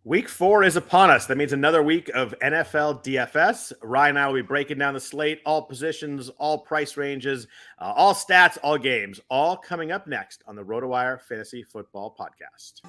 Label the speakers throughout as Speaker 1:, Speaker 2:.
Speaker 1: Week 4 is upon us. That means another week of NFL DFS. Ryan and I will be breaking down the slate, all positions, all price ranges, all stats, all games, all coming up next on the RotoWire Fantasy Football Podcast.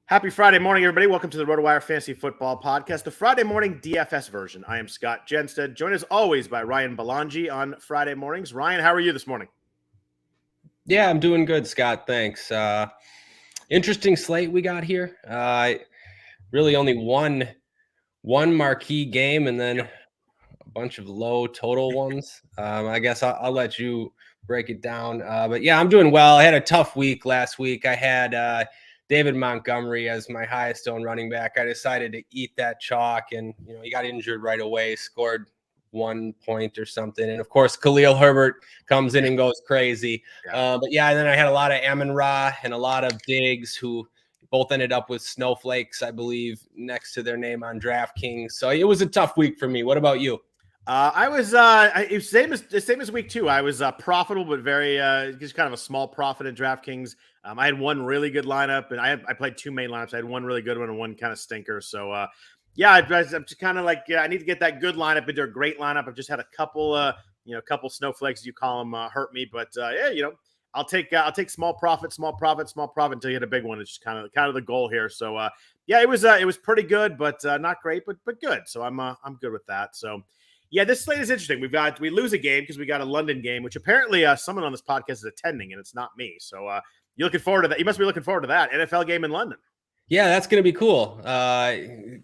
Speaker 1: Happy Friday morning, everybody. Welcome to the RotoWire Fantasy Football Podcast, the Friday morning DFS version. I am Scott Jenstad, joined as always by Ryan Belongia on Friday mornings. Ryan, how are you this morning?
Speaker 2: Yeah, I'm doing good, Scott. Thanks. Interesting slate we got here. Really only one marquee game and then a bunch of low total ones. I guess I'll let you break it down. But yeah, I'm doing well. I had a tough week last week. I had David Montgomery as my highest owned running back. I decided to eat that chalk, and he got injured right away, scored 1 point or something. And of course, Khalil Herbert comes in and goes crazy. But yeah, and then I had a lot of Amon-Ra and a lot of Diggs who both ended up with snowflakes, I believe, next to their name on DraftKings. So it was a tough week for me. What about you?
Speaker 1: I was same as week 2. I was profitable, but very just kind of a small profit in DraftKings. I had one really good lineup, and I played two main lineups. I had one really good one and one kind of stinker. So I'm just kind of like I need to get that good lineup into a great lineup. I've just had a couple couple snowflakes, as you call them, hurt me. But I'll take small profit until you hit a big one. It's just kind of the goal here. So it was pretty good, but not great, but good. So I'm good with that. So. Yeah, this slate is interesting. We lose a game because we got a London game, which apparently someone on this podcast is attending, and it's not me. So you're looking forward to that. You must be looking forward to that NFL game in London.
Speaker 2: Yeah, that's going to be cool.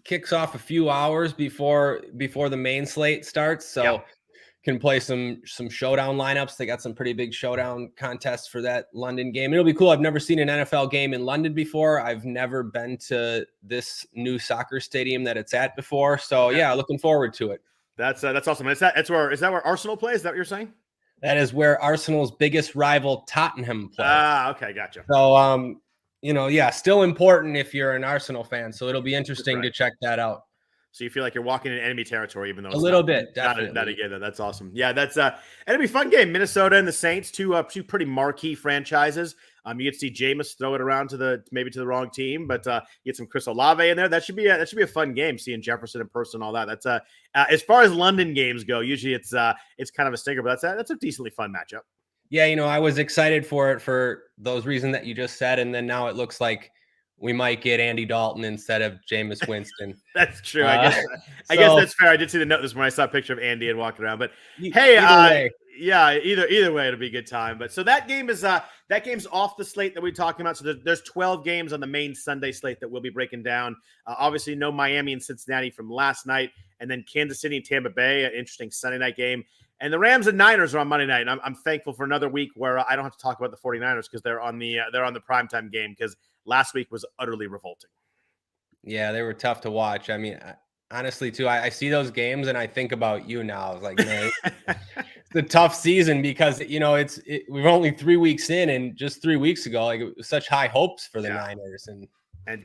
Speaker 2: Kicks off a few hours before the main slate starts, so can play some showdown lineups. They got some pretty big showdown contests for that London game. It'll be cool. I've never seen an NFL game in London before. I've never been to this new soccer stadium that it's at before. So yeah, looking forward to it.
Speaker 1: That's awesome. Is that where Arsenal plays? Is that what you're saying?
Speaker 2: That is where Arsenal's biggest rival Tottenham plays.
Speaker 1: Okay, gotcha.
Speaker 2: So still important if you're an Arsenal fan. So it'll be interesting to check that out.
Speaker 1: So you feel like you're walking in enemy territory, even though it's
Speaker 2: a little bit, definitely.
Speaker 1: Not again. That's awesome. Yeah, that's it'll be a fun game. Minnesota and the Saints, two pretty marquee franchises. You get to see Jameis throw it around to the wrong team, but you get some Chris Olave in there. That should be a fun game. Seeing Jefferson in person, all that. That's as far as London games go. Usually it's kind of a stinker, but that's a decently fun matchup.
Speaker 2: Yeah, I was excited for it for those reasons that you just said, and then now it looks like we might get Andy Dalton instead of Jameis Winston.
Speaker 1: That's true. I guess that's fair. I did see the note this morning. I saw a picture of Andy and walking around. But either way, it'll be a good time. But so that game's off the slate that we're talking about. So there's 12 games on the main Sunday slate that we'll be breaking down. Obviously, no Miami and Cincinnati from last night, and then Kansas City and Tampa Bay, an interesting Sunday night game. And the Rams and Niners are on Monday night. And I'm thankful for another week where I don't have to talk about the 49ers because they're on the primetime game because last week was utterly revolting.
Speaker 2: Yeah, they were tough to watch. I mean, honestly, too, I see those games and I think about you now. I was like, man, it's a tough season because, we're only 3 weeks in, and just 3 weeks ago, like it was such high hopes for the Niners.
Speaker 1: And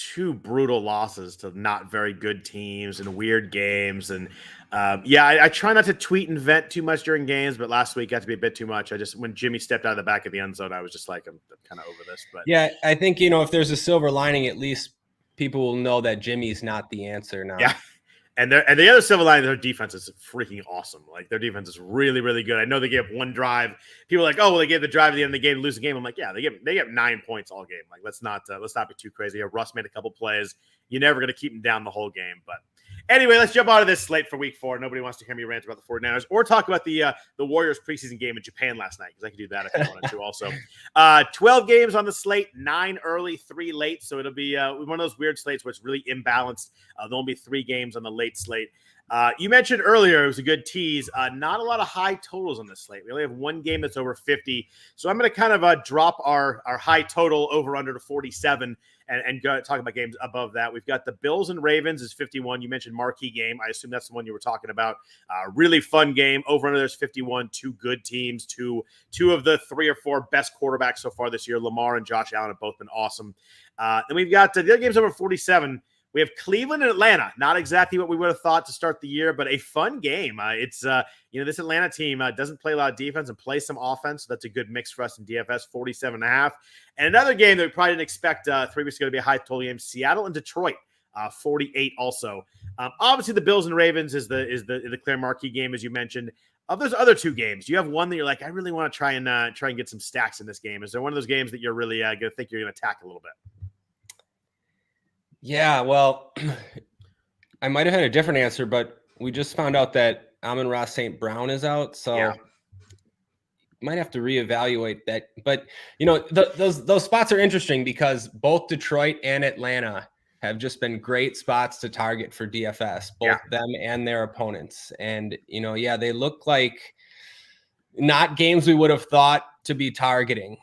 Speaker 1: two brutal losses to not very good teams and weird games. And I try not to tweet and vent too much during games, but last week got to be a bit too much. When Jimmy stepped out of the back of the end zone, I was just like, I'm kind of over this. But
Speaker 2: yeah, I think, if there's a silver lining, at least people will know that Jimmy's not the answer now.
Speaker 1: Yeah. And the other silver lining, their defense is freaking awesome. Like their defense is really, really good. I know they gave one drive. People are like, oh, well, they gave the drive at the end of the game to lose the game. I'm like, yeah, they get 9 points all game. Like let's not be too crazy. Russ made a couple plays. You're never going to keep them down the whole game. But anyway, let's jump out of this slate for week 4. Nobody wants to hear me rant about the 49ers or talk about the Warriors preseason game in Japan last night because I could do that if I wanted to also. 12 games on the slate, 9 early, 3 late. So it'll be one of those weird slates where it's really imbalanced. There'll be 3 games on the late slate. You mentioned earlier, it was a good tease. Not a lot of high totals on this slate. We only have one game that's over 50. So I'm going to kind of drop our high total over under to 47 and go talk about games above that. We've got the Bills and Ravens is 51. You mentioned marquee game. I assume that's the one you were talking about. Really fun game. Over under there's 51. 2 good teams. Two of the 3 or 4 best quarterbacks so far this year. Lamar and Josh Allen have both been awesome. Then we've got the other game's over 47. We have Cleveland and Atlanta. Not exactly what we would have thought to start the year, but a fun game. This Atlanta team doesn't play a lot of defense and play some offense. So that's a good mix for us in DFS, 47.5. And another game that we probably didn't expect 3 weeks ago to be a high total game, Seattle and Detroit, 48 also. Obviously, the Bills and Ravens is the clear marquee game, as you mentioned. Of those other two games, do you have one that you're like, I really want to try and get some stacks in this game? Is there one of those games that you're really going to think you're going to attack a little bit?
Speaker 2: Yeah, well, I might have had a different answer, but we just found out that Amon-Ra St. Brown is out, so might have to reevaluate that. But those spots are interesting because both Detroit and Atlanta have just been great spots to target for DFS, both them and their opponents. And they look like not games we would have thought to be targeting,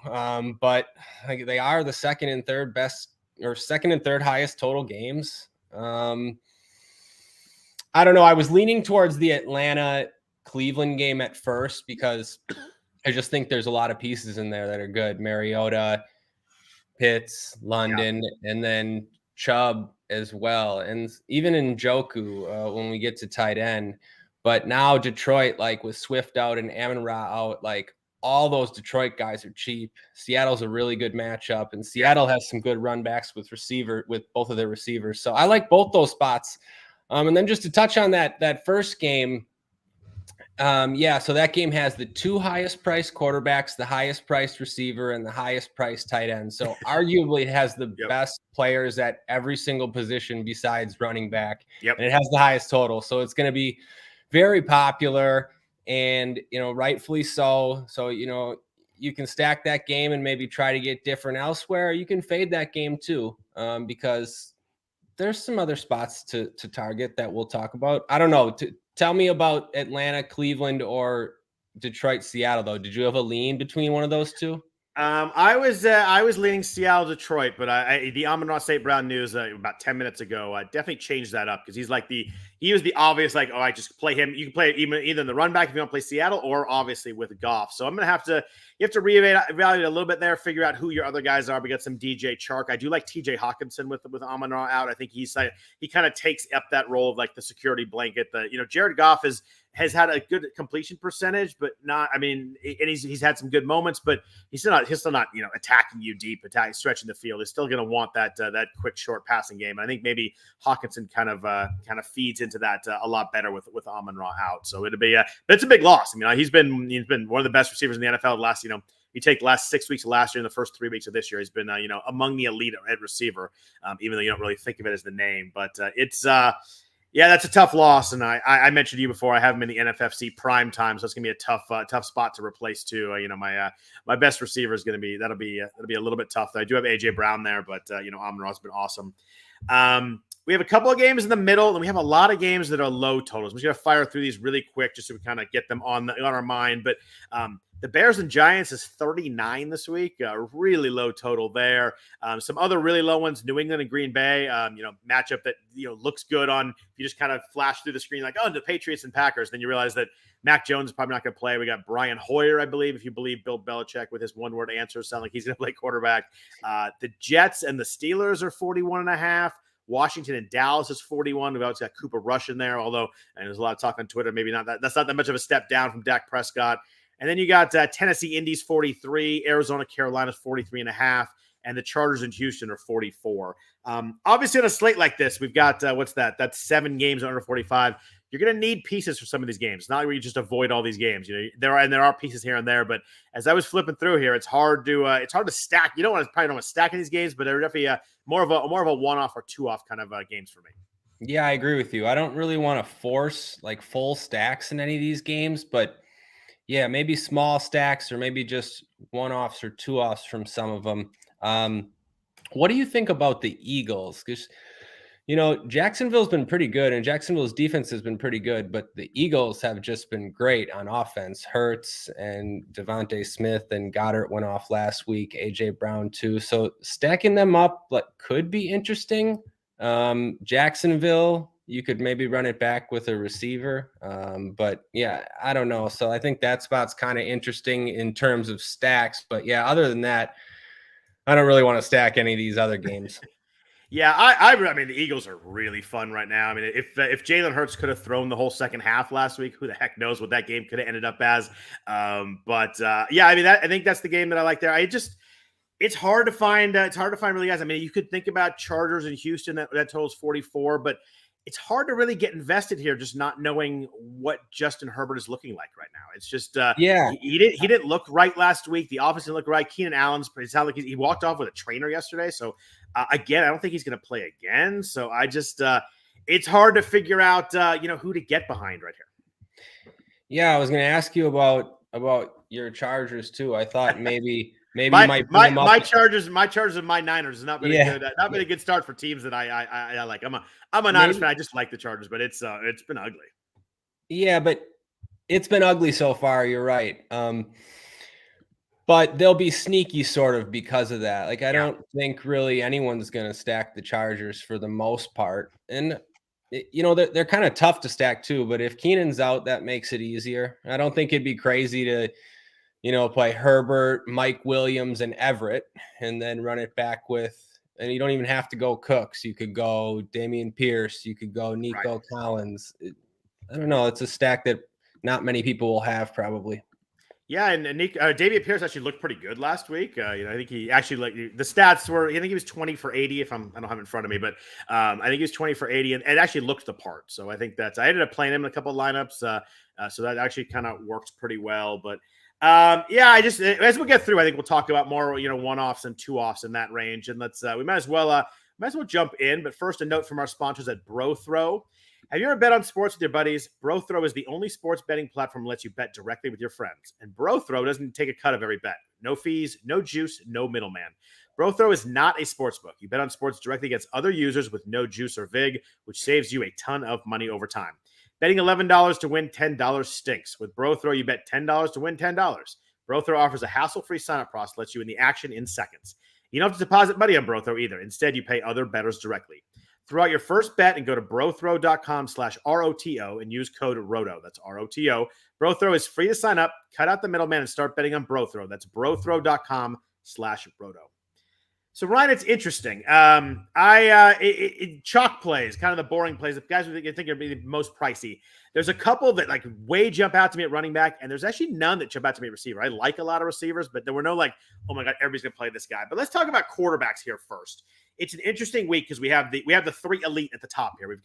Speaker 2: but they are the second and third highest total games. I don't know. I was leaning towards the Atlanta Cleveland game at first because I just think there's a lot of pieces in there that are good. Mariota, Pitts, London, and then Chubb as well. And even in Njoku when we get to tight end. But now Detroit, like with Swift out and Amon-Ra out, like all those Detroit guys are cheap. Seattle's a really good matchup, and Seattle has some good run backs with both of their receivers. So I like both those spots. And then just to touch on that first game, so that game has the two highest priced quarterbacks, the highest priced receiver, and the highest priced tight end. So arguably it has the best players at every single position besides running back. And it has the highest total. So it's going to be very popular and, rightfully so. So, you can stack that game and maybe try to get different elsewhere. You can fade that game too, because there's some other spots to target that we'll talk about. I don't know. Tell me about Atlanta, Cleveland, or Detroit, Seattle, though. Did you have a lean between one of those two?
Speaker 1: I was leaning Seattle, Detroit, but the Amon-Ra St. Brown news about 10 minutes ago definitely changed that up because he was the obvious I just play him. You can play either in the run back if you want to play Seattle or obviously with Goff. So you have to reevaluate a little bit there, figure out who your other guys are. We got some DJ Chark. I do like TJ Hawkinson with Amon-Ra out. I think he kind of takes up that role of like the security blanket. Jared Goff has had a good completion percentage, but not. And he's had some good moments, but he's still not attacking you deep, stretching the field. He's still going to want that quick short passing game. And I think maybe Hawkinson kind of feeds into that a lot better with Amon-Ra out. So it's a big loss. He's been one of the best receivers in the NFL the last you take the last 6 weeks of last year and the first 3 weeks of this year, he's been among the elite at receiver. Even though you don't really think of it as the name, but it's. Yeah, that's a tough loss, and I mentioned to you before. I have him in the NFFC prime time, so it's gonna be a tough spot to replace too. My best receiver is gonna be that'll be a little bit tough. I do have AJ Brown there, but Amon-Ra's been awesome. We have a couple of games in the middle, and we have a lot of games that are low totals. We're gonna fire through these really quick just so we kind of get them on our mind. But the Bears and Giants is 39 this week. Really low total there. Some other really low ones, New England and Green Bay, matchup that, looks good on, if you just kind of flash through the screen like, the Patriots and Packers. Then you realize that Mac Jones is probably not going to play. We got Brian Hoyer, I believe, if you believe Bill Belichick with his one-word answers, sound like he's going to play quarterback. The Jets and the Steelers are 41.5. Washington and Dallas is 41. We've also got Cooper Rush in there, although, and there's a lot of talk on Twitter, maybe not that. That's not that much of a step down from Dak Prescott. And then you got Tennessee Indy's 43, Arizona Carolina's 43.5, and the Chargers in Houston are 44. Obviously, on a slate like this, we've got what's that? That's 7 games under 45. You're going to need pieces for some of these games. Not where you just avoid all these games. There are pieces here and there, but as I was flipping through here, it's hard to stack. You probably don't want to stack in these games, but they're definitely more of a one-off or two-off kind of games for me.
Speaker 2: Yeah, I agree with you. I don't really want to force like full stacks in any of these games, but yeah, maybe small stacks or maybe just one-offs or two-offs from some of them. What do you think about the Eagles? Because, Jacksonville's been pretty good and Jacksonville's defense has been pretty good, but the Eagles have just been great on offense. Ertz and Devonte Smith and Goddard went off last week, AJ Brown too. So stacking them up could be interesting. Jacksonville, you could maybe run it back with a receiver. But yeah, I don't know. So I think that spot's kind of interesting in terms of stacks. But yeah, other than that, I don't really want to stack any of these other games.
Speaker 1: Yeah, I mean, the Eagles are really fun right now. I mean, if Jalen Hurts could have thrown the whole second half last week, who the heck knows what that game could have ended up as? Yeah, I mean, I think that's the game that I like there. It's hard to find. It's hard to find really guys. I mean, you could think about Chargers and Houston that totals 44, but it's hard to really get invested here, just not knowing what Justin Herbert is looking like right now. It's just
Speaker 2: Yeah.
Speaker 1: he didn't look right last week. The offense didn't look right. Keenan Allen's it sounded like he walked off with a trainer yesterday. So again, I don't think he's going to play again. So I just it's hard to figure out who to get behind right here.
Speaker 2: Yeah, I was going to ask you about your Chargers too. I thought maybe you
Speaker 1: my
Speaker 2: might
Speaker 1: my,
Speaker 2: bring them up.
Speaker 1: my Chargers and my Niners has not been a good start for teams that I like. I'm a Niners fan. I just like the Chargers, but it's been ugly.
Speaker 2: Yeah, but it's been ugly so far. You're right. But they'll be sneaky sort of because of that. Like I don't think really anyone's going to stack the Chargers for the most part. And they're kind of tough to stack too, but if Keenan's out, that makes it easier. I don't think it'd be crazy to play Herbert, Mike Williams, and Everett, and then run it back with, and you don't even have to go Cooks. You could go Dameon Pierce. You could go Nico Collins. I don't know. It's a stack that not many people will have probably.
Speaker 1: Yeah, and Dameon Pierce actually looked pretty good last week. I think he actually the stats were. I think he was 20 for 80. I don't have it in front of me, but I think he was 20 for 80, and it actually looked the part. So I think I ended up playing him in a couple of lineups, so that actually kind of worked pretty well. But I just as we get through, I think we'll talk about more one-offs and two-offs in that range, and we might as well jump in. But first, a note from our sponsors at BroThrow. Have you ever bet on sports with your buddies? BroThrow is the only sports betting platform that lets you bet directly with your friends. And BroThrow doesn't take a cut of every bet. No fees, no juice, no middleman. BroThrow is not a sports book. You bet on sports directly against other users with no juice or vig, which saves you a ton of money over time. Betting $11 to win $10 stinks. With BroThrow, you bet $10 to win $10. BroThrow offers a hassle-free sign-up process that lets you in the action in seconds. You don't have to deposit money on BroThrow either. Instead, you pay other bettors directly. Throw out your first bet and go to brothrow.com/ROTO and use code ROTO. That's ROTO. BroThrow is free to sign up. Cut out the middleman and start betting on BroThrow. That's brothrow.com/ROTO. So, Ryan, it's interesting. Chalk plays, kind of the boring plays, the guys you think are the most pricey. There's a couple that like way jump out to me at running back, and there's actually none that jump out to me at receiver. I like a lot of receivers, but there were no like, oh my God, everybody's gonna play this guy. But let's talk about quarterbacks here first. It's an interesting week because we have the three elite at the top here. We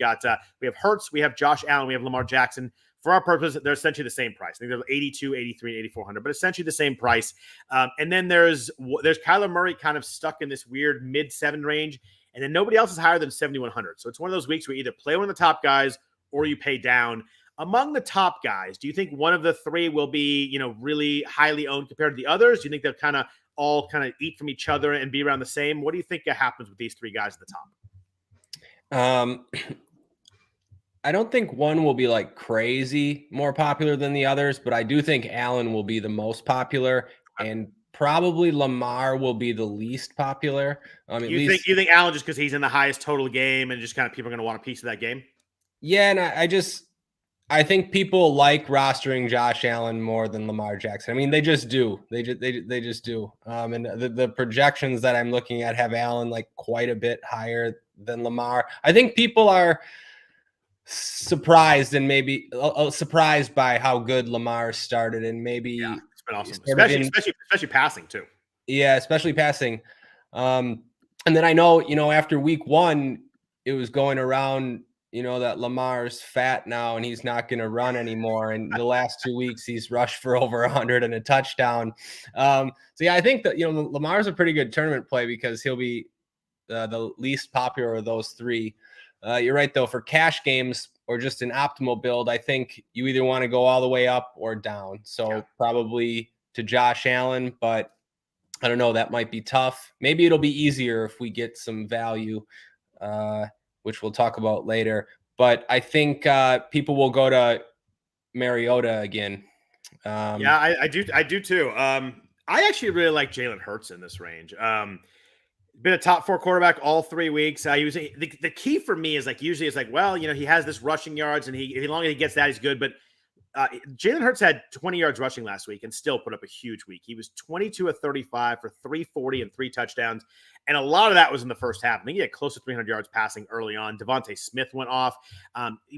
Speaker 1: have Hertz, we have Josh Allen, we have Lamar Jackson. For our purpose, they're essentially the same price. I think they're 82, 83, and 8,400, but essentially the same price. And then there's Kyler Murray kind of stuck in this weird mid-7 range, and then nobody else is higher than 7,100. So it's one of those weeks where you either play one of the top guys or you pay down. Among the top guys, do you think one of the three will be, really highly owned compared to the others? Do you think they'll kind of all kind of eat from each other and be around the same? What do you think happens with these three guys at the top?
Speaker 2: I don't think one will be like crazy more popular than the others, but I do think Allen will be the most popular, and probably Lamar will be the least popular.
Speaker 1: You think Allen just because he's in the highest total game and just kind of people are going to want a piece of that game?
Speaker 2: Yeah, and I think people like rostering Josh Allen more than Lamar Jackson. I mean, they just do. They just do. And the projections that I'm looking at have Allen like quite a bit higher than Lamar. I think people are surprised and maybe surprised by how good Lamar started, and maybe
Speaker 1: it's been awesome, especially passing too.
Speaker 2: Yeah, especially passing. And then I know, after week 1, it was going around, that Lamar's fat now and he's not going to run anymore. And the last 2 weeks, he's rushed for over 100 and a touchdown. So yeah, I think that, Lamar's a pretty good tournament play because he'll be the least popular of those three. You're right, though, for cash games or just an optimal build, I think you either want to go all the way up or down. So probably to Josh Allen, but I don't know. That might be tough. Maybe it'll be easier if we get some value, which we'll talk about later. But I think people will go to Mariota again.
Speaker 1: I do too. I actually really like Jalen Hurts in this range. Been a top 4 quarterback all 3 weeks. The key for me is usually it's well, he has this rushing yards, and as long as he gets that, he's good. But Jalen Hurts had 20 yards rushing last week and still put up a huge week. He was 22 of 35 for 340 and 3 touchdowns. And a lot of that was in the first half. I think he had close to 300 yards passing early on. Devonte Smith went off.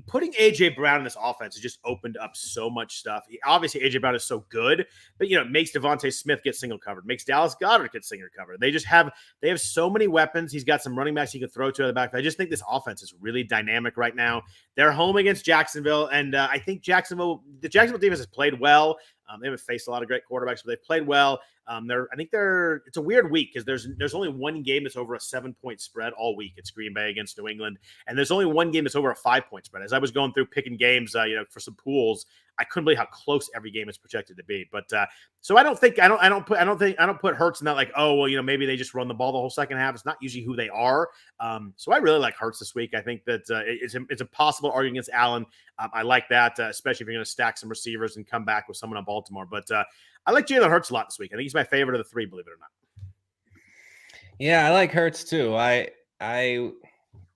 Speaker 1: Putting A.J. Brown in this offense has just opened up so much stuff. Obviously, A.J. Brown is so good, but, it makes Devonte Smith get single covered, makes Dallas Goedert get single covered. They have so many weapons. He's got some running backs he can throw to at the back. I just think this offense is really dynamic right now. They're home against Jacksonville, and I think the Jacksonville defense has played well. They haven't faced a lot of great quarterbacks, but they've played well. It's a weird week because there's only one game that's over a 7-point spread all week. It's Green Bay against New England, and there's only one game that's over a 5-point spread. As I was going through picking games, for some pools, I couldn't believe how close every game is projected to be. But so I don't put Hurts in that like, oh well, maybe they just run the ball the whole second half. It's not usually who they are. So I really like Hurts this week. I think that it's a possible argument against Allen. I like that, especially if you're going to stack some receivers and come back with someone on Baltimore. But I like Jalen Hurts a lot this week. I think he's my favorite of the three, believe it or not.
Speaker 2: Yeah, I like Hurts too.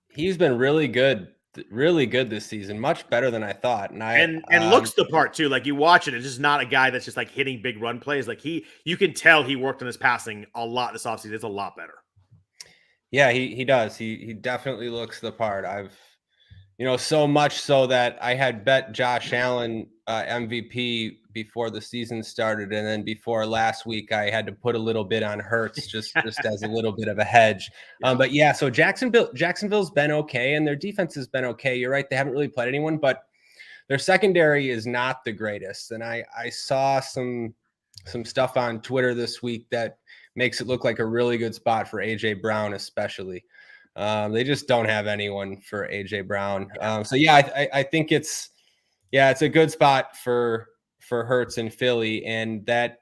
Speaker 2: He's been really good this season, much better than I thought. And
Speaker 1: looks the part too. Like you watch it, it's just not a guy that's just like hitting big run plays. Like you can tell he worked on his passing a lot this offseason. It's a lot better.
Speaker 2: Yeah, he does. He definitely looks the part. I've so much so that I had bet Josh Allen MVP before the season started, and then before last week, I had to put a little bit on Hurts just as a little bit of a hedge. Yeah. But yeah, so Jacksonville's been okay, and their defense has been okay. You're right; they haven't really played anyone, but their secondary is not the greatest. And I saw some stuff on Twitter this week that makes it look like a really good spot for A.J. Brown, especially. They just don't have anyone for A.J. Brown. So yeah, I think it's a good spot for Hurts in Philly, and that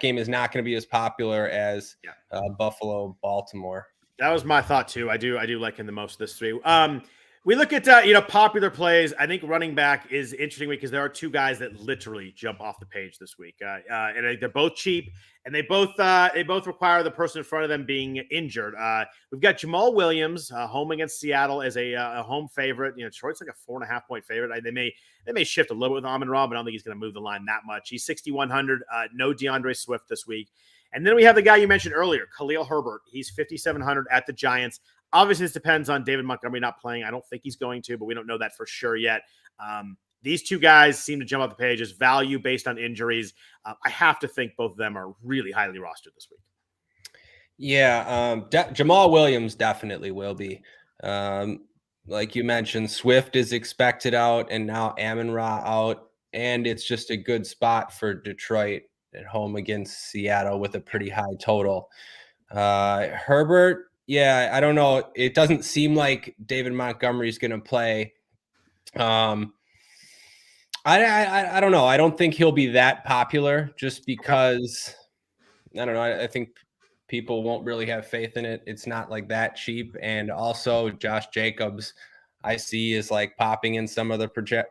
Speaker 2: game is not going to be as popular as Buffalo, Baltimore.
Speaker 1: That was my thought too. I do like him the most of this three. We look at popular plays. I think running back is interesting because there are two guys that literally jump off the page this week, and they're both cheap, and they both require the person in front of them being injured. We've got Jamal Williams home against Seattle as a home favorite. Detroit's like a 4.5-point favorite. They may shift a little bit with Amon-Ra, but I don't think he's going to move the line that much. He's 6,100. No DeAndre Swift this week. And then we have the guy you mentioned earlier, Khalil Herbert. He's 5,700 at the Giants. Obviously, this depends on David Montgomery not playing. I don't think he's going to, but we don't know that for sure yet. These two guys seem to jump off the page as value based on injuries. I have to think both of them are really highly rostered this week.
Speaker 2: Yeah, Jamal Williams definitely will be. Like you mentioned, Swift is expected out, and now Amon-Ra out, and it's just a good spot for Detroit at home against Seattle with a pretty high total. Herbert, yeah, I don't know. It doesn't seem like David Montgomery is going to play. I don't know. I don't think he'll be that popular just because, I don't know. I think people won't really have faith in it. It's not like that cheap. And also Josh Jacobs, I see is like popping in some of the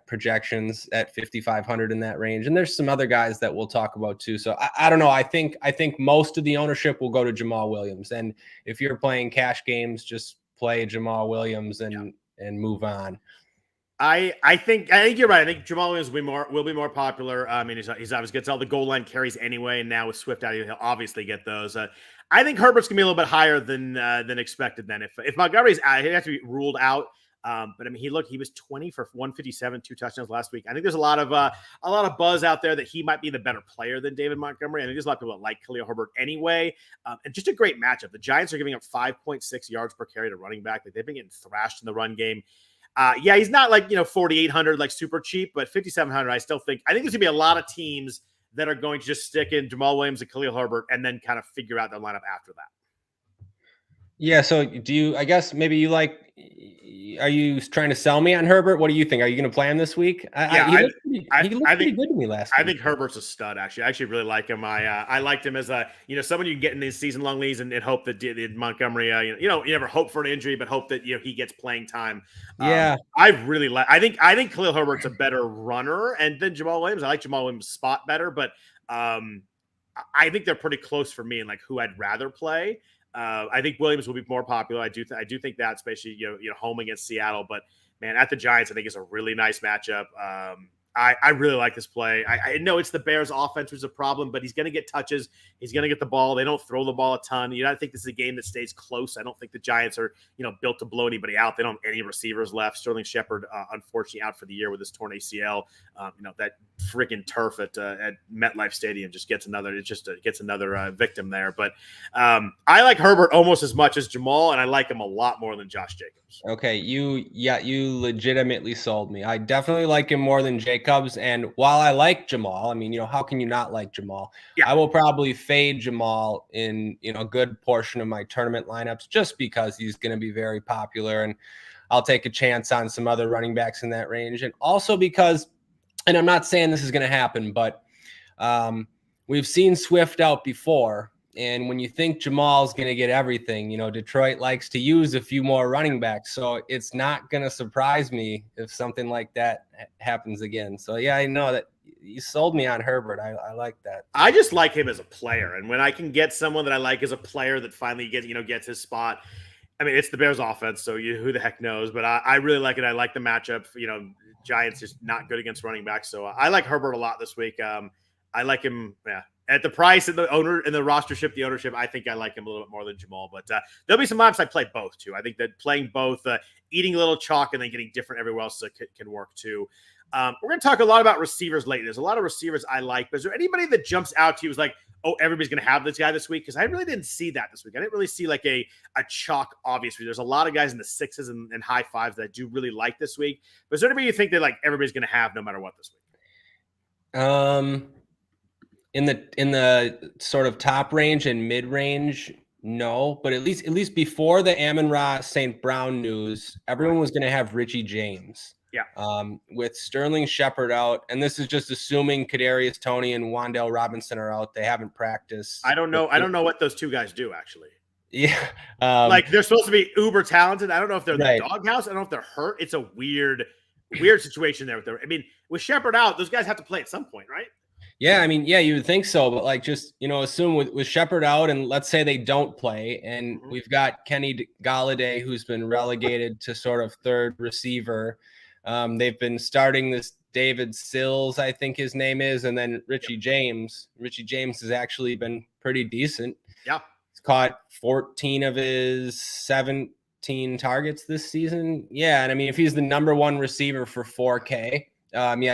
Speaker 2: projections at 5,500 in that range. And there's some other guys that we'll talk about too. So I don't know. I think most of the ownership will go to Jamal Williams. And if you're playing cash games, just play Jamal Williams and move on.
Speaker 1: I think you're right. I think Jamal Williams will be more popular. I mean, he's obviously gets all the goal line carries anyway, and now with Swift out, he'll obviously get those. I think Herbert's gonna be a little bit higher than expected. Then if Montgomery's out, he'd have to be ruled out. But I mean, he was 20 for 157, 2 touchdowns last week. I think there's a lot of buzz out there that he might be the better player than David Montgomery. I think there's a lot of people that like Khalil Herbert anyway. And just a great matchup. The Giants are giving up 5.6 yards per carry to running back. Like they've been getting thrashed in the run game. He's not like 4,800 like super cheap, but 5,700. I think there's gonna be a lot of teams that are going to just stick in Jamal Williams and Khalil Herbert and then kind of figure out their lineup after that.
Speaker 2: Yeah. So I guess maybe you are you trying to sell me on Herbert? What do you think? Are you going to play him this week? He looked pretty good to me last week.
Speaker 1: I think Herbert's a stud, actually. I actually really like him. I liked him as someone you can get in these season-long leagues and hope that Montgomery, you never hope for an injury, but hope that, he gets playing time.
Speaker 2: Yeah.
Speaker 1: I think Khalil Herbert's a better runner and then Jamal Williams. I like Jamal Williams' spot better, but I think they're pretty close for me and like who I'd rather play. I think Williams will be more popular. I do think that, especially home against Seattle. But man, at the Giants, I think it's a really nice matchup. I really like this play. I know it's the Bears offense was a problem, but he's going to get touches. He's going to get the ball. They don't throw the ball a ton. I think this is a game that stays close. I don't think the Giants are, built to blow anybody out. They don't have any receivers left. Sterling Shepard, unfortunately, out for the year with his torn ACL. That freaking turf at MetLife Stadium just gets another. It just gets another victim there. But I like Herbert almost as much as Jamal, and I like him a lot more than Josh Jacobs.
Speaker 2: Okay, you legitimately sold me. I definitely like him more than Jacobs. And while I like Jamal, I mean, how can you not like Jamal?
Speaker 1: Yeah.
Speaker 2: I will probably fade Jamal in a good portion of my tournament lineups just because he's going to be very popular, and I'll take a chance on some other running backs in that range. And also because, and I'm not saying this is going to happen, but we've seen Swift out before. And when you think Jamal's going to get everything, Detroit likes to use a few more running backs. So it's not going to surprise me if something like that happens again. So, yeah, I know that you sold me on Herbert. I like that.
Speaker 1: I just like him as a player. And when I can get someone that I like as a player that finally gets his spot, I mean, it's the Bears offense, so who the heck knows? But I really like it. I like the matchup. Giants is not good against running backs. So I like Herbert a lot this week. I like him, at the price and the owner and the rostership, the ownership. I think I like him a little bit more than Jamal. But there'll be some times I play both too. I think that playing both, eating a little chalk and then getting different everywhere else can work too. We're going to talk a lot about receivers lately. There's a lot of receivers I like. But is there anybody that jumps out to you as like, oh, everybody's going to have this guy this week? Because I really didn't see that this week. I didn't really see like a chalk, obviously. There's a lot of guys in the 6s and high 5s that I do really like this week. But is there anybody you think that like everybody's going to have no matter what this week?
Speaker 2: In the sort of top range and mid range, no. But at least before the Amon-Ra St. Brown news, everyone was going to have Richie James.
Speaker 1: Yeah.
Speaker 2: With Sterling Shepard out, and this is just assuming Kadarius Toney and Wan'Dale Robinson are out. They haven't practiced.
Speaker 1: I don't know what those two guys do actually.
Speaker 2: Yeah.
Speaker 1: Like they're supposed to be uber talented. I don't know if they're in
Speaker 2: right.
Speaker 1: the doghouse. I don't know if they're hurt. It's a weird situation there with them. I mean, with Shepard out, those guys have to play at some point, right?
Speaker 2: Yeah, I mean, yeah, you would think so, but like just, assume with Shepard out and let's say they don't play and we've got Kenny Galladay who's been relegated to sort of third receiver. They've been starting this David Sills, I think his name is, and then Richie James. Richie James has actually been pretty decent.
Speaker 1: Yeah.
Speaker 2: He's caught 14 of his 17 targets this season. Yeah, and I mean, if he's the number one receiver for 4K,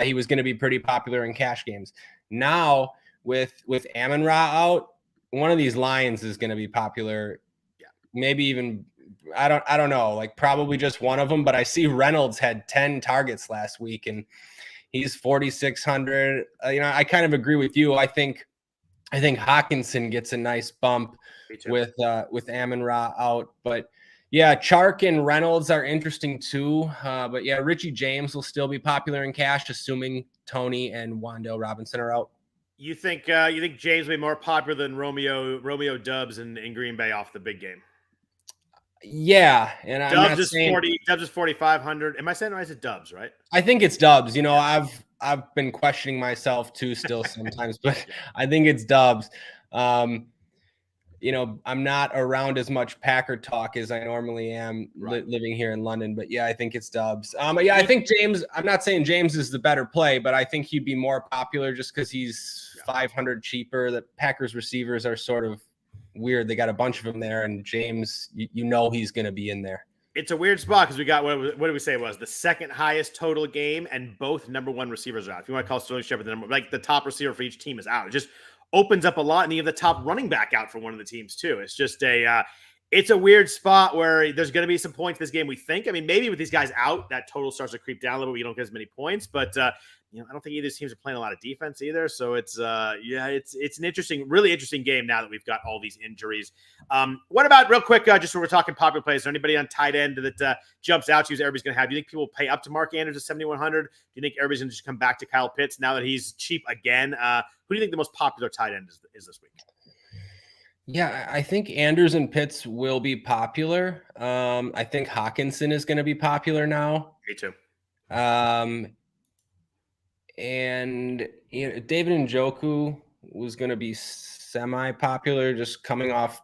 Speaker 2: he was going to be pretty popular in cash games. Now with Amon-Ra out, one of these Lions is going to be popular. Yeah. Maybe even I don't know, like probably just one of them, but I see Reynolds had 10 targets last week and he's 4,600. I kind of agree with you. I think Hawkinson gets a nice bump with Amon-Ra out, but yeah, Chark and Reynolds are interesting too. But yeah, Richie James will still be popular in cash, assuming Toney and Wan'Dale Robinson are out.
Speaker 1: You think James will be more popular than Romeo Dubs in Green Bay off the big game?
Speaker 2: Yeah, and I'm
Speaker 1: Dubs
Speaker 2: not
Speaker 1: is
Speaker 2: saying
Speaker 1: 40. Dubs is 4,500. Am I saying right? Is it Dubs? Right?
Speaker 2: I think it's Dubs. I've been questioning myself too still sometimes, but I think it's Dubs. I'm not around as much Packer talk as I normally am living here in London, but yeah, I think it's Dubs. I think James, I'm not saying James is the better play, but I think he'd be more popular just because he's 500 cheaper. The Packers receivers are sort of weird. They got a bunch of them there, and James, he's going to be in there. It's
Speaker 1: a weird spot because we got, what did we say it was? The second highest total game, and both number one receivers are out. If you want to call Sterling Shepard the top receiver for each team is out. It just opens up a lot, and you have the top running back out for one of the teams too. It's just it's a weird spot where there's going to be some points in this game, we think. I mean, maybe with these guys out, that total starts to creep down a little bit. You don't get as many points, but I don't think either of these teams are playing a lot of defense either. So it's an really interesting game now that we've got all these injuries. What about real quick, just when we're talking popular plays, is there anybody on tight end that jumps out to you everybody's going to have? Do you think people pay up to Mark Andrews at 7,100? Do you think everybody's going to just come back to Kyle Pitts now that he's cheap again? Who do you think the most popular tight end is this week?
Speaker 2: Yeah, I think Andrews and Pitts will be popular. I think Hawkinson is going to be popular now.
Speaker 1: Me too.
Speaker 2: And David Njoku was going to be semi-popular, just coming off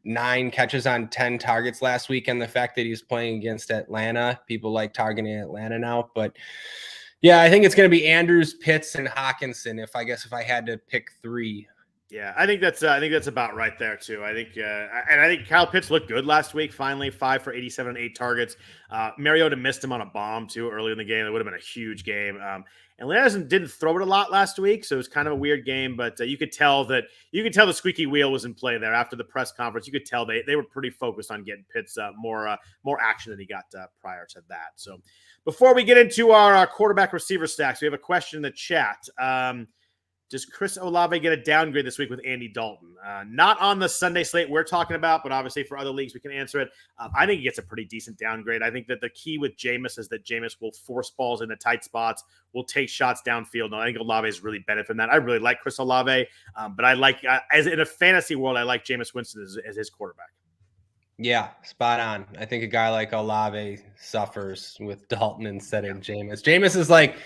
Speaker 2: 9 catches on 10 targets last week, and the fact that he's playing against Atlanta, people like targeting Atlanta now. But Yeah, I think it's going to be Andrews, Pitts, and Hawkinson. If I had to pick 3.
Speaker 1: Yeah, I think that's about right there too. I think Kyle Pitts looked good last week. Finally, 5 for 87 and 8 targets. Mariota missed him on a bomb too early in the game. It would have been a huge game. And Anderson didn't throw it a lot last week, so it was kind of a weird game. But you could tell the squeaky wheel was in play there after the press conference. You could tell they were pretty focused on getting Pitts more action than he got prior to that. So before we get into our quarterback receiver stacks, we have a question in the chat. Does Chris Olave get a downgrade this week with Andy Dalton? Not on the Sunday slate we're talking about, but obviously for other leagues we can answer it. I think he gets a pretty decent downgrade. I think that the key with Jameis is that Jameis will force balls into tight spots, will take shots downfield. And I think Olave is really benefiting from that. I really like Chris Olave, but I like, as in a fantasy world, I like Jameis Winston as his quarterback.
Speaker 2: Yeah, spot on. I think a guy like Olave suffers with Dalton instead of Jameis. Jameis is like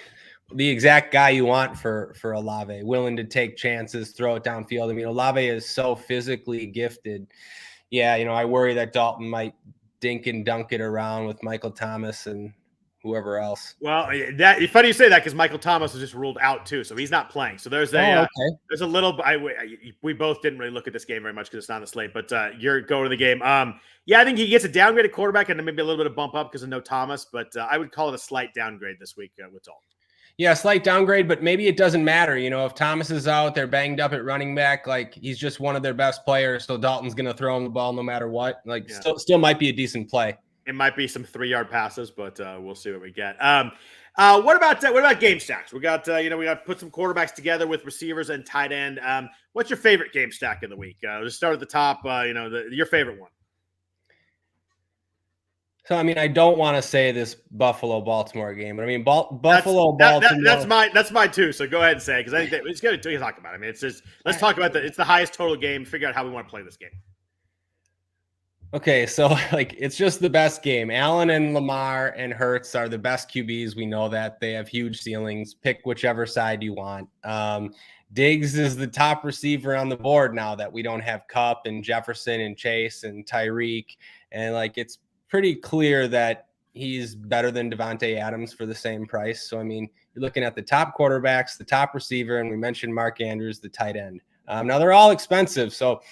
Speaker 2: the exact guy you want for Olave, willing to take chances, throw it downfield. I mean, Olave is so physically gifted. Yeah, I worry that Dalton might dink and dunk it around with Michael Thomas and whoever else.
Speaker 1: Well, it's funny you say that because Michael Thomas was just ruled out too, so he's not playing. So there's there's a little. We both didn't really look at this game very much because it's not on the slate. But you're going to the game. Yeah, I think he gets a downgrade at quarterback and then maybe a little bit of bump up because of no Thomas. But I would call it a slight downgrade this week with Dalton.
Speaker 2: Yeah, slight downgrade, but maybe it doesn't matter. If Thomas is out, they're banged up at running back. Like, he's just one of their best players, so Dalton's going to throw him the ball no matter what. Like, still might be a decent play.
Speaker 1: It might be some 3-yard passes, but we'll see what we get. What about game stacks? We got we got to put some quarterbacks together with receivers and tight end. What's your favorite game stack of the week? Let's start at the top. Your favorite one.
Speaker 2: So, I mean, I don't want to say this Buffalo-Baltimore game, but I mean, Buffalo-Baltimore.
Speaker 1: That's mine too. So go ahead and say it because I think it's good to talk about it. I mean, it's just let's talk about it's the highest total game. Figure out how we want to play this game.
Speaker 2: Okay, so it's just the best game. Allen and Lamar and Ertz are the best QBs. We know that they have huge ceilings. Pick whichever side you want. Diggs is the top receiver on the board now that we don't have Kupp and Jefferson and Chase and Tyreek, and it's pretty clear that he's better than Devonte Adams for the same price. So, I mean, you're looking at the top quarterbacks, the top receiver, and we mentioned Mark Andrews, the tight end. Now, they're all expensive. So,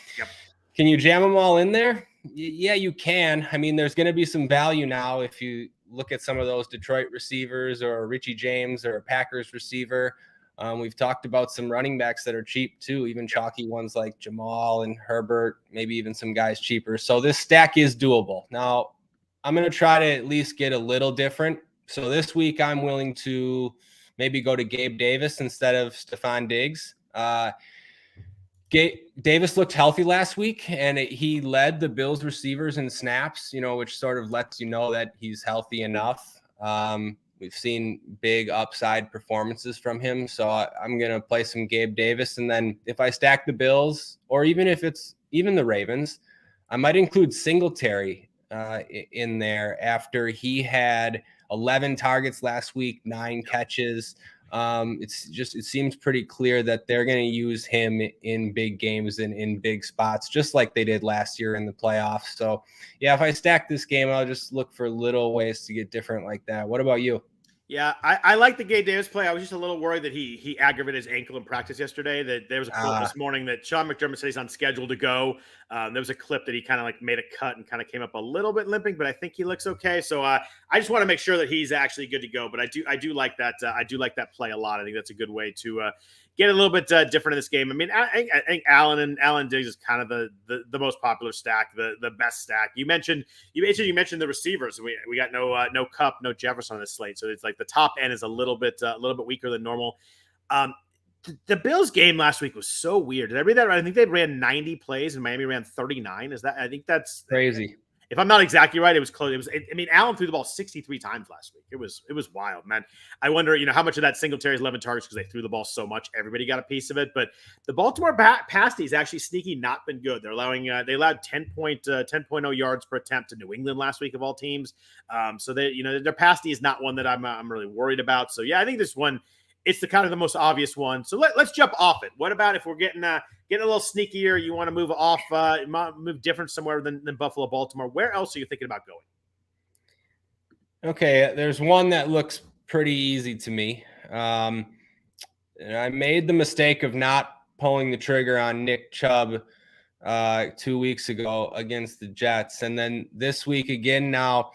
Speaker 2: Can you jam them all in there? Yeah, you can. I mean, there's going to be some value now if you look at some of those Detroit receivers or Richie James or a Packers receiver. We've talked about some running backs that are cheap too, even chalky ones like Jamal and Herbert, maybe even some guys cheaper. So this stack is doable. Now, I'm going to try to at least get a little different. So this week, I'm willing to maybe go to Gabe Davis instead of Stephon Diggs. Davis looked healthy last week, and he led the Bills receivers in snaps, which sort of lets you know that he's healthy enough. We've seen big upside performances from him. So I'm going to play some Gabe Davis. And then if I stack the Bills, or even if it's even the Ravens, I might include Singletary in there after he had 11 targets last week, 9 catches. It seems pretty clear that they're going to use him in big games and in big spots, just like they did last year in the playoffs. So yeah, if I stack this game, I'll just look for little ways to get different like that. What about you?
Speaker 1: Yeah, I like the Gabe Davis play. I was just a little worried that he aggravated his ankle in practice yesterday. That there was a quote this morning that Sean McDermott said he's on schedule to go. There was a clip that he kind of made a cut and kind of came up a little bit limping, but I think he looks okay. So I just want to make sure that he's actually good to go. But I do like that. I do like that play a lot. I think that's a good way to get a little bit different in this game. I mean, I think Allen Diggs is kind of the most popular stack, the best stack. You mentioned the receivers. We got no Kupp, no Jefferson on this slate, so it's the top end is a little bit weaker than normal. The Bills game last week was so weird. Did I read that right? I think they ran 90 plays and Miami ran 39. I think that's
Speaker 2: crazy.
Speaker 1: If I'm not exactly right, it was close. Allen threw the ball 63 times last week. It was wild, man. I wonder, how much of that Singletary's 11 targets because they threw the ball so much. Everybody got a piece of it. But the Baltimore pass D is actually sneaky, not been good. They're they allowed 10.0 yards per attempt to New England last week of all teams. So their pass D is not one that I'm really worried about. So yeah, I think this one, it's the most obvious one. So let's jump off it. What about if we're getting a little sneakier? You want to move off, move different somewhere than Buffalo, Baltimore. Where else are you thinking about going?
Speaker 2: Okay, there's one that looks pretty easy to me. And I made the mistake of not pulling the trigger on Nick Chubb 2 weeks ago against the Jets. And then this week again, now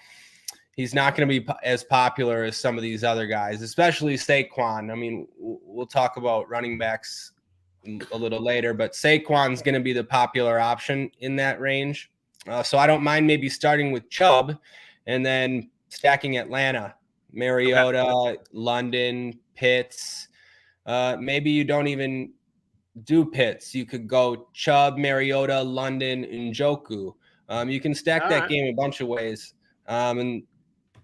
Speaker 2: he's not going to be as popular as some of these other guys, especially Saquon. I mean, we'll talk about running backs a little later, but Saquon's going to be the popular option in that range. So I don't mind maybe starting with Chubb and then stacking Atlanta, Mariota, London, Pitts. Maybe you don't even do Pitts. You could go Chubb, Mariota, London, and Njoku. You can stack that game a bunch of ways. And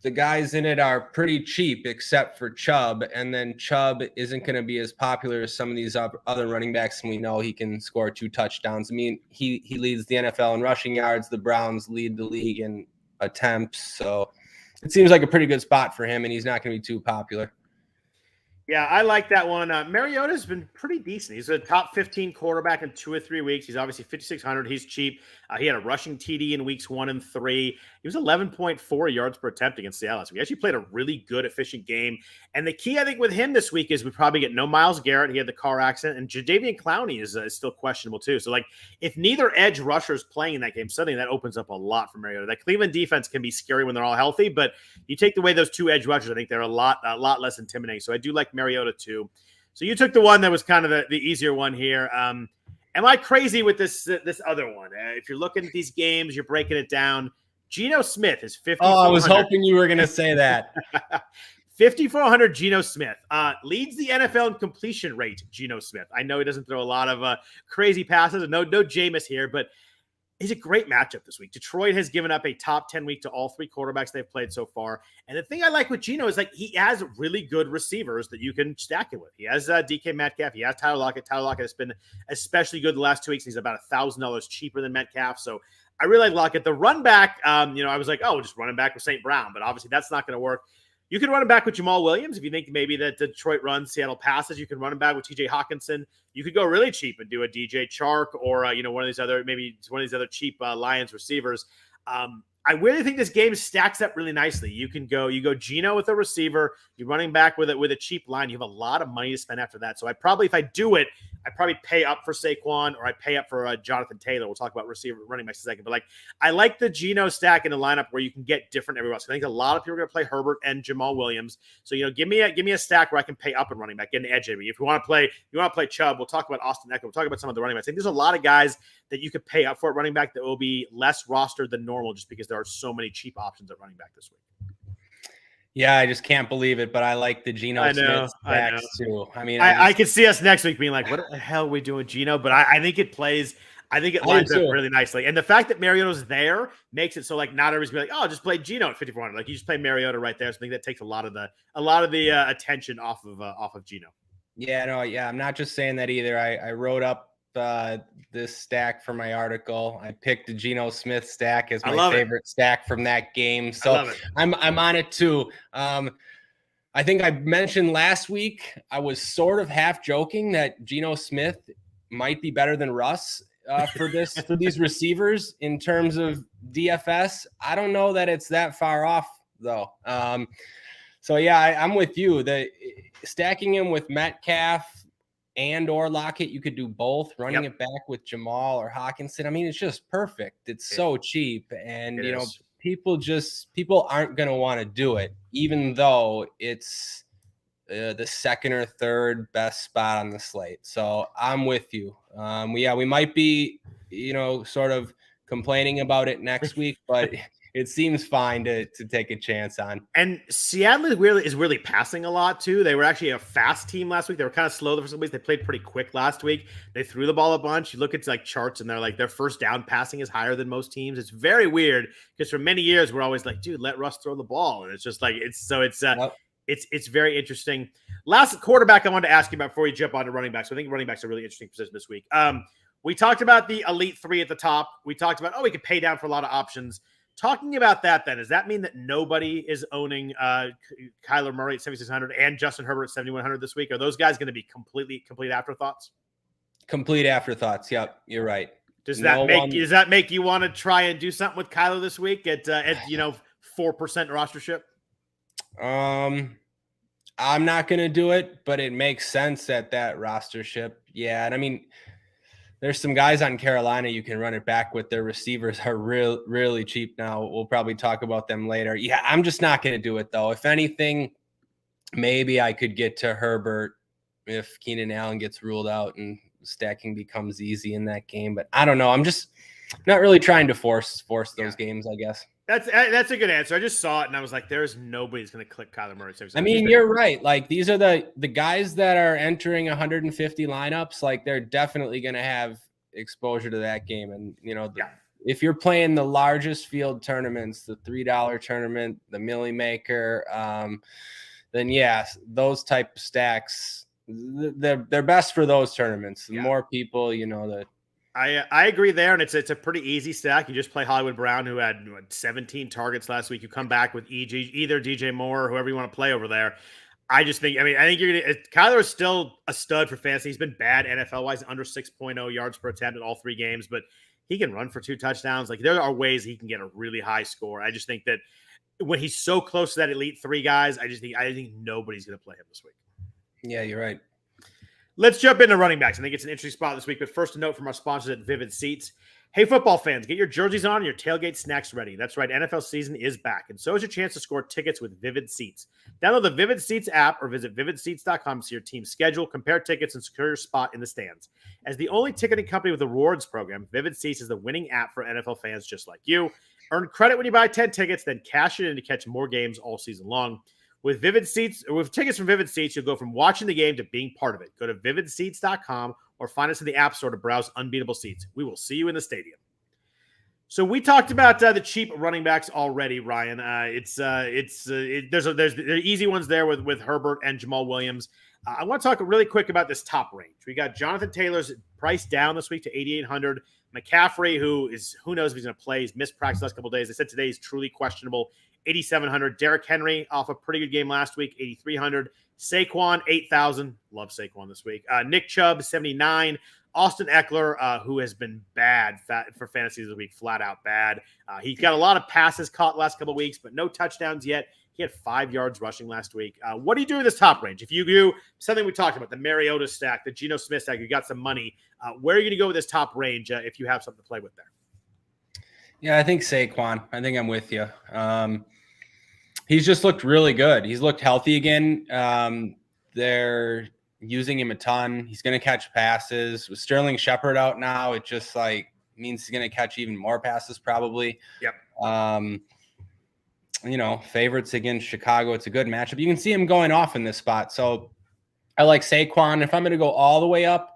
Speaker 2: the guys in it are pretty cheap except for Chubb. And then Chubb isn't going to be as popular as some of these other running backs. And we know he can score 2 touchdowns. I mean, he leads the NFL in rushing yards. The Browns lead the league in attempts. So it seems like a pretty good spot for him, and he's not going to be too popular.
Speaker 1: Yeah, I like that one. Mariota's been pretty decent. He's a top 15 quarterback in 2 or 3 weeks. He's obviously 5,600. He's cheap. He had a rushing TD in weeks 1 and 3. He was 11.4 yards per attempt against Seattle. So he actually played a really good, efficient game. And the key, I think, with him this week is we probably get no Myles Garrett. He had the car accident. And Jadeveon Clowney is still questionable, too. So, like, if neither edge rusher is playing in that game, suddenly that opens up a lot for Mariota. That Cleveland defense can be scary when they're all healthy, but you take away those 2 edge rushers, I think they're a lot less intimidating. So I do like Mariota too. So you took the one that was kind of the easier one here. Am I crazy with this other one? If you're looking at these games, you're breaking it down. Geno Smith is 50.
Speaker 2: Oh, I was hoping you were going to say that.
Speaker 1: 5,400 Geno Smith leads the NFL in completion rate. Geno Smith. I know he doesn't throw a lot of crazy passes. No Jameis here, but it's a great matchup this week. Detroit has given up a top 10 week to all 3 quarterbacks they've played so far. And the thing I like with Geno is like he has really good receivers that you can stack it with. He has DK Metcalf. He has Tyler Lockett. Tyler Lockett has been especially good the last 2 weeks. He's about $1,000 cheaper than Metcalf. So I really like Lockett. The run back, I was like, oh, just running back with St. Brown. But obviously that's not going to work. You can run him back with Jamal Williams. If you think maybe that Detroit runs, Seattle passes, you can run him back with TJ Hawkinson. You could go really cheap and do a DJ Chark or, one of these other cheap Lions receivers. I really think this game stacks up really nicely. You go Geno with a receiver, you're running back with a cheap line. You have a lot of money to spend after that. So if I do it, I probably pay up for Saquon or I pay up for Jonathan Taylor. We'll talk about running backs in a second. But I like the Geno stack in the lineup where you can get different everywhere else. I think a lot of people are going to play Herbert and Jamal Williams. So give me a stack where I can pay up and running back, get an edge. If you want to play Chubb, we'll talk about Austin Eckler. We'll talk about some of the running backs. I think there's a lot of guys that you could pay up for at running back that will be less rostered than normal just because there are so many cheap options at running back this week.
Speaker 2: Yeah, I just can't believe it, but I like the Geno Smith stacks too. I mean,
Speaker 1: I could see us next week being like, what the hell are we doing, Geno? But I think it plays. I think it lines up really nicely. And the fact that Mariota's there makes it so like not everybody's be like, oh, just play Geno at 5,400. Like you just play Mariota right there. So I think that takes a lot of the attention off of Geno.
Speaker 2: Yeah, no, yeah. I'm not just saying that either. I wrote up this stack for my article. I picked the Geno Smith stack as my favorite stack from that game. So I'm on it too. I think I mentioned last week, I was sort of half joking that Geno Smith might be better than Russ for these receivers in terms of DFS. I don't know that it's that far off though. So yeah, I'm with you. Stacking him with Metcalf and or Lockett, you could do both. Running it back with Jamal or Hawkinson. I mean, it's just perfect. It's so cheap, and people aren't going to want to do it, even though it's the second or third best spot on the slate. So I'm with you. We might be, sort of complaining about it next week, but it seems fine to take a chance on.
Speaker 1: And Seattle is really passing a lot too. They were actually a fast team last week. They were kind of slow the first week. They played pretty quick last week. They threw the ball a bunch. You look at charts and they're like their first down passing is higher than most teams. It's very weird because for many years we're always like, dude, let Russ throw the ball. And it's just like it's very interesting. Last quarterback I wanted to ask you about before we jump on to running backs. So I think running backs are a really interesting position this week. We talked about the elite 3 at the top. We talked about, we could pay down for a lot of options. Talking about that, then, does that mean that nobody is owning Kyler Murray at 7,600 and Justin Herbert at 7,100 this week? Are those guys going to be complete afterthoughts?
Speaker 2: Complete afterthoughts. Yep, you're right.
Speaker 1: Does that make you want to try and do something with Kyler this week at 4% rostership?
Speaker 2: I'm not going to do it, but it makes sense at that rostership. Yeah. And I mean, there's some guys on Carolina you can run it back with. Their receivers are really cheap now. We'll probably talk about them later. Yeah, I'm just not going to do it, though. If anything, maybe I could get to Herbert if Keenan Allen gets ruled out and stacking becomes easy in that game. But I don't know. I'm just not really trying to force those games, I guess.
Speaker 1: That's a good answer. I just saw it and I was like, there's nobody's going to click Kyler Murray.
Speaker 2: I mean, you're right. Like, these are the guys that are entering 150 lineups. Like, they're definitely going to have exposure to that game. And, if you're playing the largest field tournaments, the $3 tournament, the Millie Maker, then yes, those type of stacks, they're best for those tournaments. The more people, that.
Speaker 1: I agree there, and it's a pretty easy stack. You just play Hollywood Brown, who had 17 targets last week. You come back with either DJ Moore or whoever you want to play over there. I think you're gonna. Kyler is still a stud for fantasy. He's been bad NFL wise, under 6.0 yards per attempt in all 3 games, but he can run for 2 touchdowns. Like, there are ways he can get a really high score. I just think that when he's so close to that elite 3 guys, I think nobody's going to play him this week.
Speaker 2: Yeah, you're right.
Speaker 1: Let's jump into running backs. I think it's an interesting spot this week, but first a note from our sponsors at Vivid Seats. Hey, football fans, get your jerseys on and your tailgate snacks ready. That's right, NFL season is back, and so is your chance to score tickets with Vivid Seats. Download the Vivid Seats app or visit vividseats.com to see your team's schedule, compare tickets, and secure your spot in the stands. As the only ticketing company with a rewards program, Vivid Seats is the winning app for NFL fans just like you. Earn credit when you buy 10 tickets, then cash it in to catch more games all season long. With tickets from Vivid Seats, you'll go from watching the game to being part of it. Go to vividseats.com or find us in the App Store to browse unbeatable seats. We will see you in the stadium. So we talked about the cheap running backs already, Ryan. There's easy ones there with Herbert and Jamal Williams. I want to talk really quick about this top range. We got Jonathan Taylor's price down this week to 8,800. McCaffrey, who knows if he's going to play. He's missed practice the last couple of days. They said today he's truly questionable. 8,700. Derrick Henry off a pretty good game last week, 8,300. Saquon, 8,000. Love Saquon this week. Nick Chubb, 79. Austin Eckler, who has been bad for fantasy this week, flat out bad. He got a lot of passes caught last couple of weeks, but no touchdowns yet. He had 5 yards rushing last week. What do you do with this top range? If you do something we talked about, the Mariota stack, the Geno Smith stack, you got some money. Where are you going to go with this top range if you have something to play with there?
Speaker 2: Yeah, I think Saquon. I think I'm with you. He's just looked really good. He's looked healthy again. They're using him a ton. He's going to catch passes. With Sterling Shepard out now, it just means he's going to catch even more passes probably.
Speaker 1: Yep.
Speaker 2: Favorites against Chicago. It's a good matchup. You can see him going off in this spot. So I like Saquon. If I'm going to go all the way up,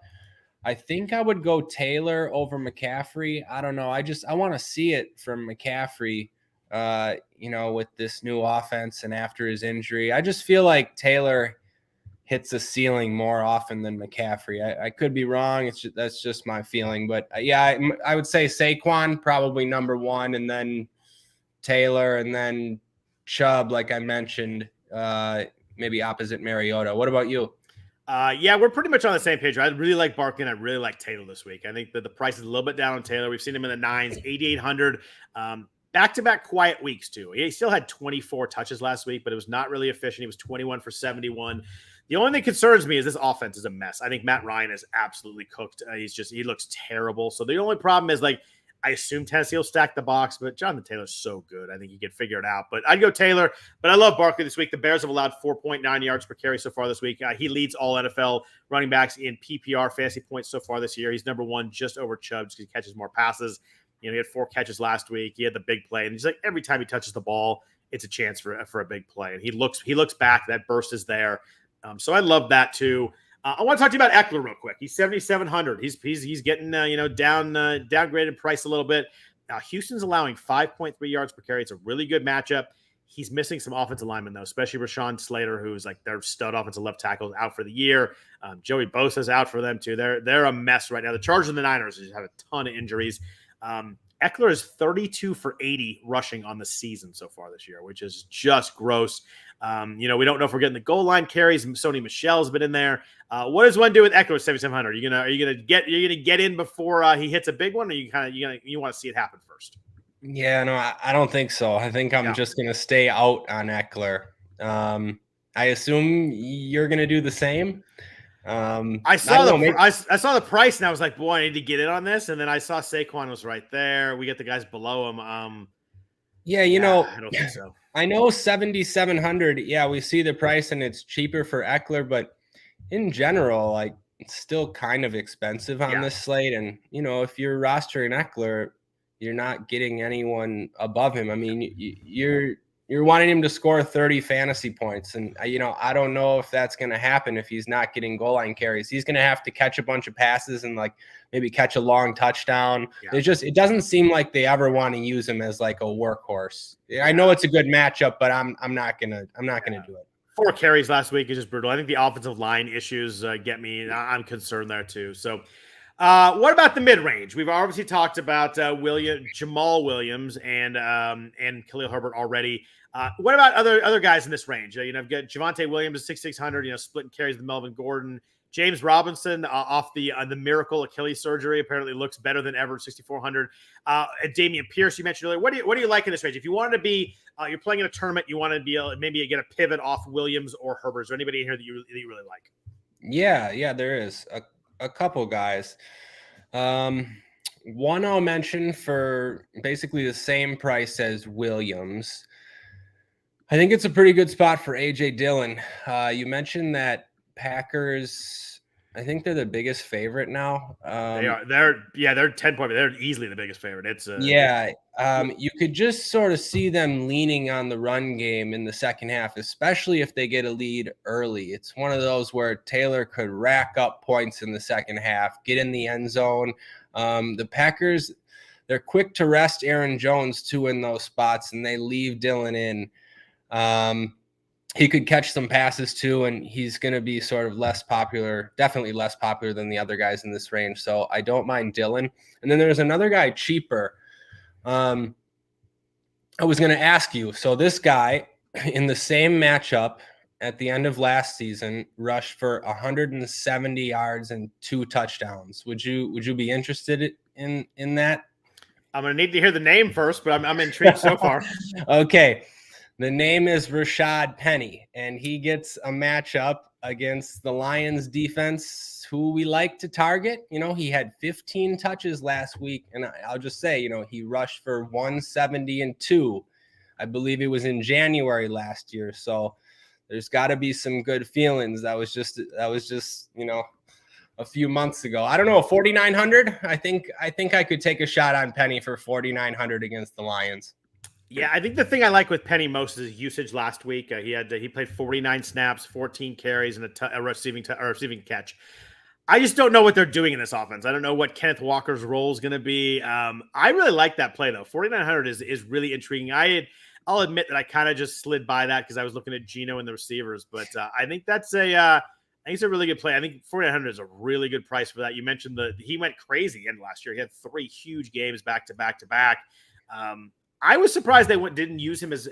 Speaker 2: I think I would go Taylor over McCaffrey. I don't know. I want to see it from McCaffrey, with this new offense and after his injury. I just feel like Taylor hits the ceiling more often than McCaffrey. I could be wrong. That's just my feeling. But I would say Saquon probably number 1, and then Taylor, and then Chubb, like I mentioned, maybe opposite Mariota. What about you?
Speaker 1: We're pretty much on the same page. I really like Barkley and I really like Taylor this week. I think that the price is a little bit down on Taylor. We've seen him in the 9s, 8,800. Back-to-back quiet weeks, too. He still had 24 touches last week, but it was not really efficient. He was 21 for 71. The only thing that concerns me is this offense is a mess. I think Matt Ryan is absolutely cooked. He looks terrible. So the only problem is, I assume Tennessee will stack the box, but Jonathan Taylor's so good. I think he can figure it out. But I'd go Taylor. But I love Barkley this week. The Bears have allowed 4.9 yards per carry so far this week. He leads all NFL running backs in PPR fantasy points so far this year. He's number 1 just over Chubb because he catches more passes. He had 4 catches last week. He had the big play. And he's every time he touches the ball, it's a chance for a big play. And he looks back. That burst is there. So I love that too. I want to talk to you about Eckler real quick. He's 7,700. He's getting downgraded price a little bit. Houston's allowing 5.3 yards per carry. It's a really good matchup. He's missing some offensive linemen though, especially Rashawn Slater, who's their stud offensive left tackle, is out for the year. Joey Bosa's out for them too. They're a mess right now. The Chargers and the Niners just have a ton of injuries. Eckler is 32 for 80 rushing on the season so far this year, which is just gross. We don't know if we're getting the goal line carries. Sony Michel's been in there. What does one do with Eckler 7,700? Are you gonna get in before he hits a big one, or you want to see it happen first?
Speaker 2: Yeah, no, I don't think so. I think I'm just gonna stay out on Eckler. I assume you're going to do the same.
Speaker 1: I saw the price and I was like, boy, I need to get in on this. And then I saw Saquon was right there. We get the guys below him.
Speaker 2: Yeah,
Speaker 1: I don't think so.
Speaker 2: I know 7,700. Yeah, we see the price and it's cheaper for Eckler, but in general, like it's still kind of expensive on this slate. And if you're rostering Eckler, you're not getting anyone above him. I mean, you're wanting him to score 30 fantasy points. And, I don't know if that's going to happen if he's not getting goal line carries. He's going to have to catch a bunch of passes and like maybe catch a long touchdown. Yeah. It doesn't seem like they ever want to use him as like a workhorse. I know it's a good matchup, but I'm not going to do it.
Speaker 1: 4 carries last week is just brutal. I think the offensive line issues get me. I'm concerned there too. So what about the mid-range? We've obviously talked about Jamal Williams and Khalil Herbert already. What about other guys in this range? I've got Devonte Williams 6,600. Splitting carries with Melvin Gordon. James Robinson off the miracle Achilles surgery apparently looks better than ever 6,400. Dameon Pierce you mentioned earlier. What do you like in this range? If you wanted to be you're playing in a tournament, you want to be maybe get a pivot off Williams or Herbert. Is there anybody in here that you really like?
Speaker 2: Yeah, there is a couple guys. One I'll mention for basically the same price as Williams. I think it's a pretty good spot for AJ Dillon. You mentioned that Packers, I think they're the biggest favorite now.
Speaker 1: They are. They're 10 point. They're easily the biggest favorite. It's
Speaker 2: you could just sort of see them leaning on the run game in the second half, especially if they get a lead early. It's one of those where Taylor could rack up points in the second half, get in the end zone. The Packers, they're quick to rest Aaron Jones too in those spots, and they leave Dillon in. He could catch some passes too, and he's going to be sort of definitely less popular than the other guys in this range. So I don't mind Dillon. And then there's another guy cheaper. I was going to ask you. So this guy in the same matchup at the end of last season rushed for 170 yards and 2 touchdowns. Would you be interested in that?
Speaker 1: I'm going to need to hear the name first, but I'm intrigued so far.
Speaker 2: Okay. The name is Rashad Penny, and he gets a matchup against the Lions defense, who we like to target. He had 15 touches last week, and I'll just say, he rushed for 170 and 2. I believe it was in January last year. So there's got to be some good feelings. That was just a few months ago. I don't know, 4,900. I think I could take a shot on Penny for 4,900 against the Lions.
Speaker 1: Yeah, I think the thing I like with Penny most is his usage last week. He played 49 snaps, 14 carries, and a receiving catch. I just don't know what they're doing in this offense. I don't know what Kenneth Walker's role is going to be. I really like that play though. 4,900 is really intriguing. I'll admit that I kind of just slid by that because I was looking at Geno and the receivers, but I think it's a really good play. I think 4,900 is a really good price for that. You mentioned he went crazy in last year. He had 3 huge games back to back to back. I was surprised they didn't use him as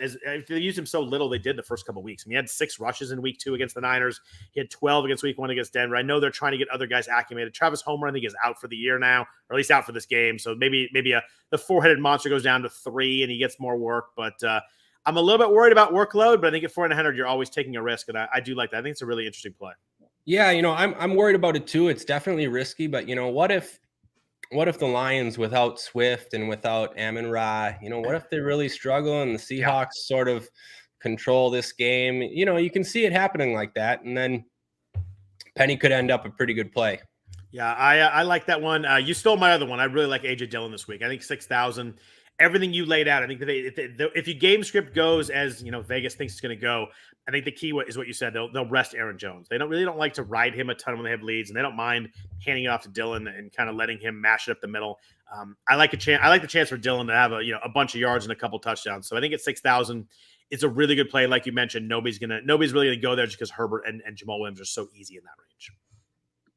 Speaker 1: they used him so little they did the first couple of weeks. I mean, he had 6 rushes in week 2 against the Niners. He had 12 against week 1 against Denver. I know they're trying to get other guys acclimated. Travis Homer, I think, is out for the year now, or at least out for this game. So maybe the 4-headed monster goes down to 3 and he gets more work. But I'm a little bit worried about workload, but I think at 4,900, you're always taking a risk. And I do like that. I think it's a really interesting play.
Speaker 2: Yeah, I'm worried about it too. It's definitely risky, but what if the Lions without Swift and without Amon-Ra, what if they really struggle and the Seahawks sort of control this game? You can see it happening like that. And then Penny could end up a pretty good play.
Speaker 1: Yeah, I like that one. You stole my other one. I really like AJ Dillon this week. I think 6,000. Everything you laid out, I think that if your game script goes as Vegas thinks it's going to go, I think the key is what you said. They'll rest Aaron Jones. They don't like to ride him a ton when they have leads, and they don't mind handing it off to Dillon and kind of letting him mash it up the middle. I like the chance for Dillon to have a bunch of yards and a couple touchdowns. So I think at 6,000, it's a really good play. Like you mentioned, nobody's really gonna go there just because Herbert and Jamal Williams are so easy in that range.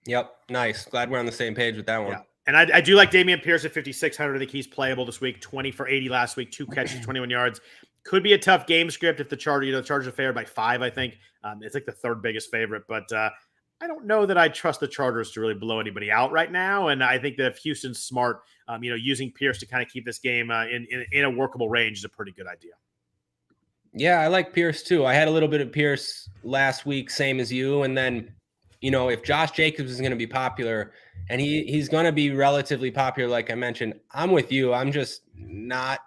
Speaker 2: Yep, nice. Glad we're on the same page with that one.
Speaker 1: Yeah. And I do like Dameon Pierce at 5,600. I think he's playable this week. 20 for 80 last week, 2 catches, 21 yards. Could be a tough game script if the Chargers are favored by 5, I think. It's like the 3rd biggest favorite. But I don't know that I trust the Chargers to really blow anybody out right now. And I think that if Houston's smart, using Pierce to kind of keep this game in a workable range is a pretty good idea.
Speaker 2: Yeah, I like Pierce too. I had a little bit of Pierce last week, same as you. And then, if Josh Jacobs is going to be popular, and he's going to be relatively popular, like I mentioned, I'm with you. I'm just not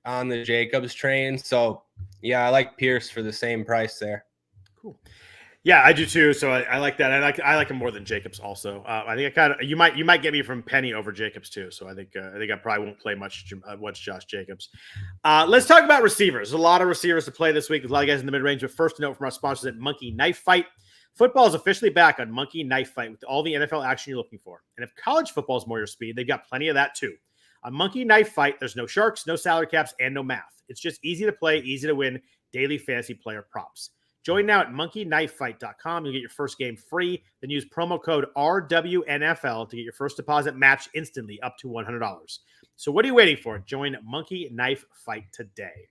Speaker 2: on the Jacobs train. So, yeah, I like Pierce for the same price there.
Speaker 1: Cool. Yeah, I do too. So I like that. I like him more than Jacobs. Also, I think you might get me from Penny over Jacobs too. So I think I probably won't play much Josh Jacobs. Let's talk about receivers. There's a lot of receivers to play this week. There's a lot of guys in the mid range. But first, a note from our sponsors at Monkey Knife Fight. Football is officially back on Monkey Knife Fight with all the NFL action you're looking for. And if college football is more your speed, they've got plenty of that too. On Monkey Knife Fight, there's no sharks, no salary caps, and no math. It's just easy to play, easy to win daily fantasy player props. Join now at monkeyknifefight.com. You'll get your first game free. Then use promo code RWNFL to get your first deposit matched instantly up to $100. So what are you waiting for? Join Monkey Knife Fight today.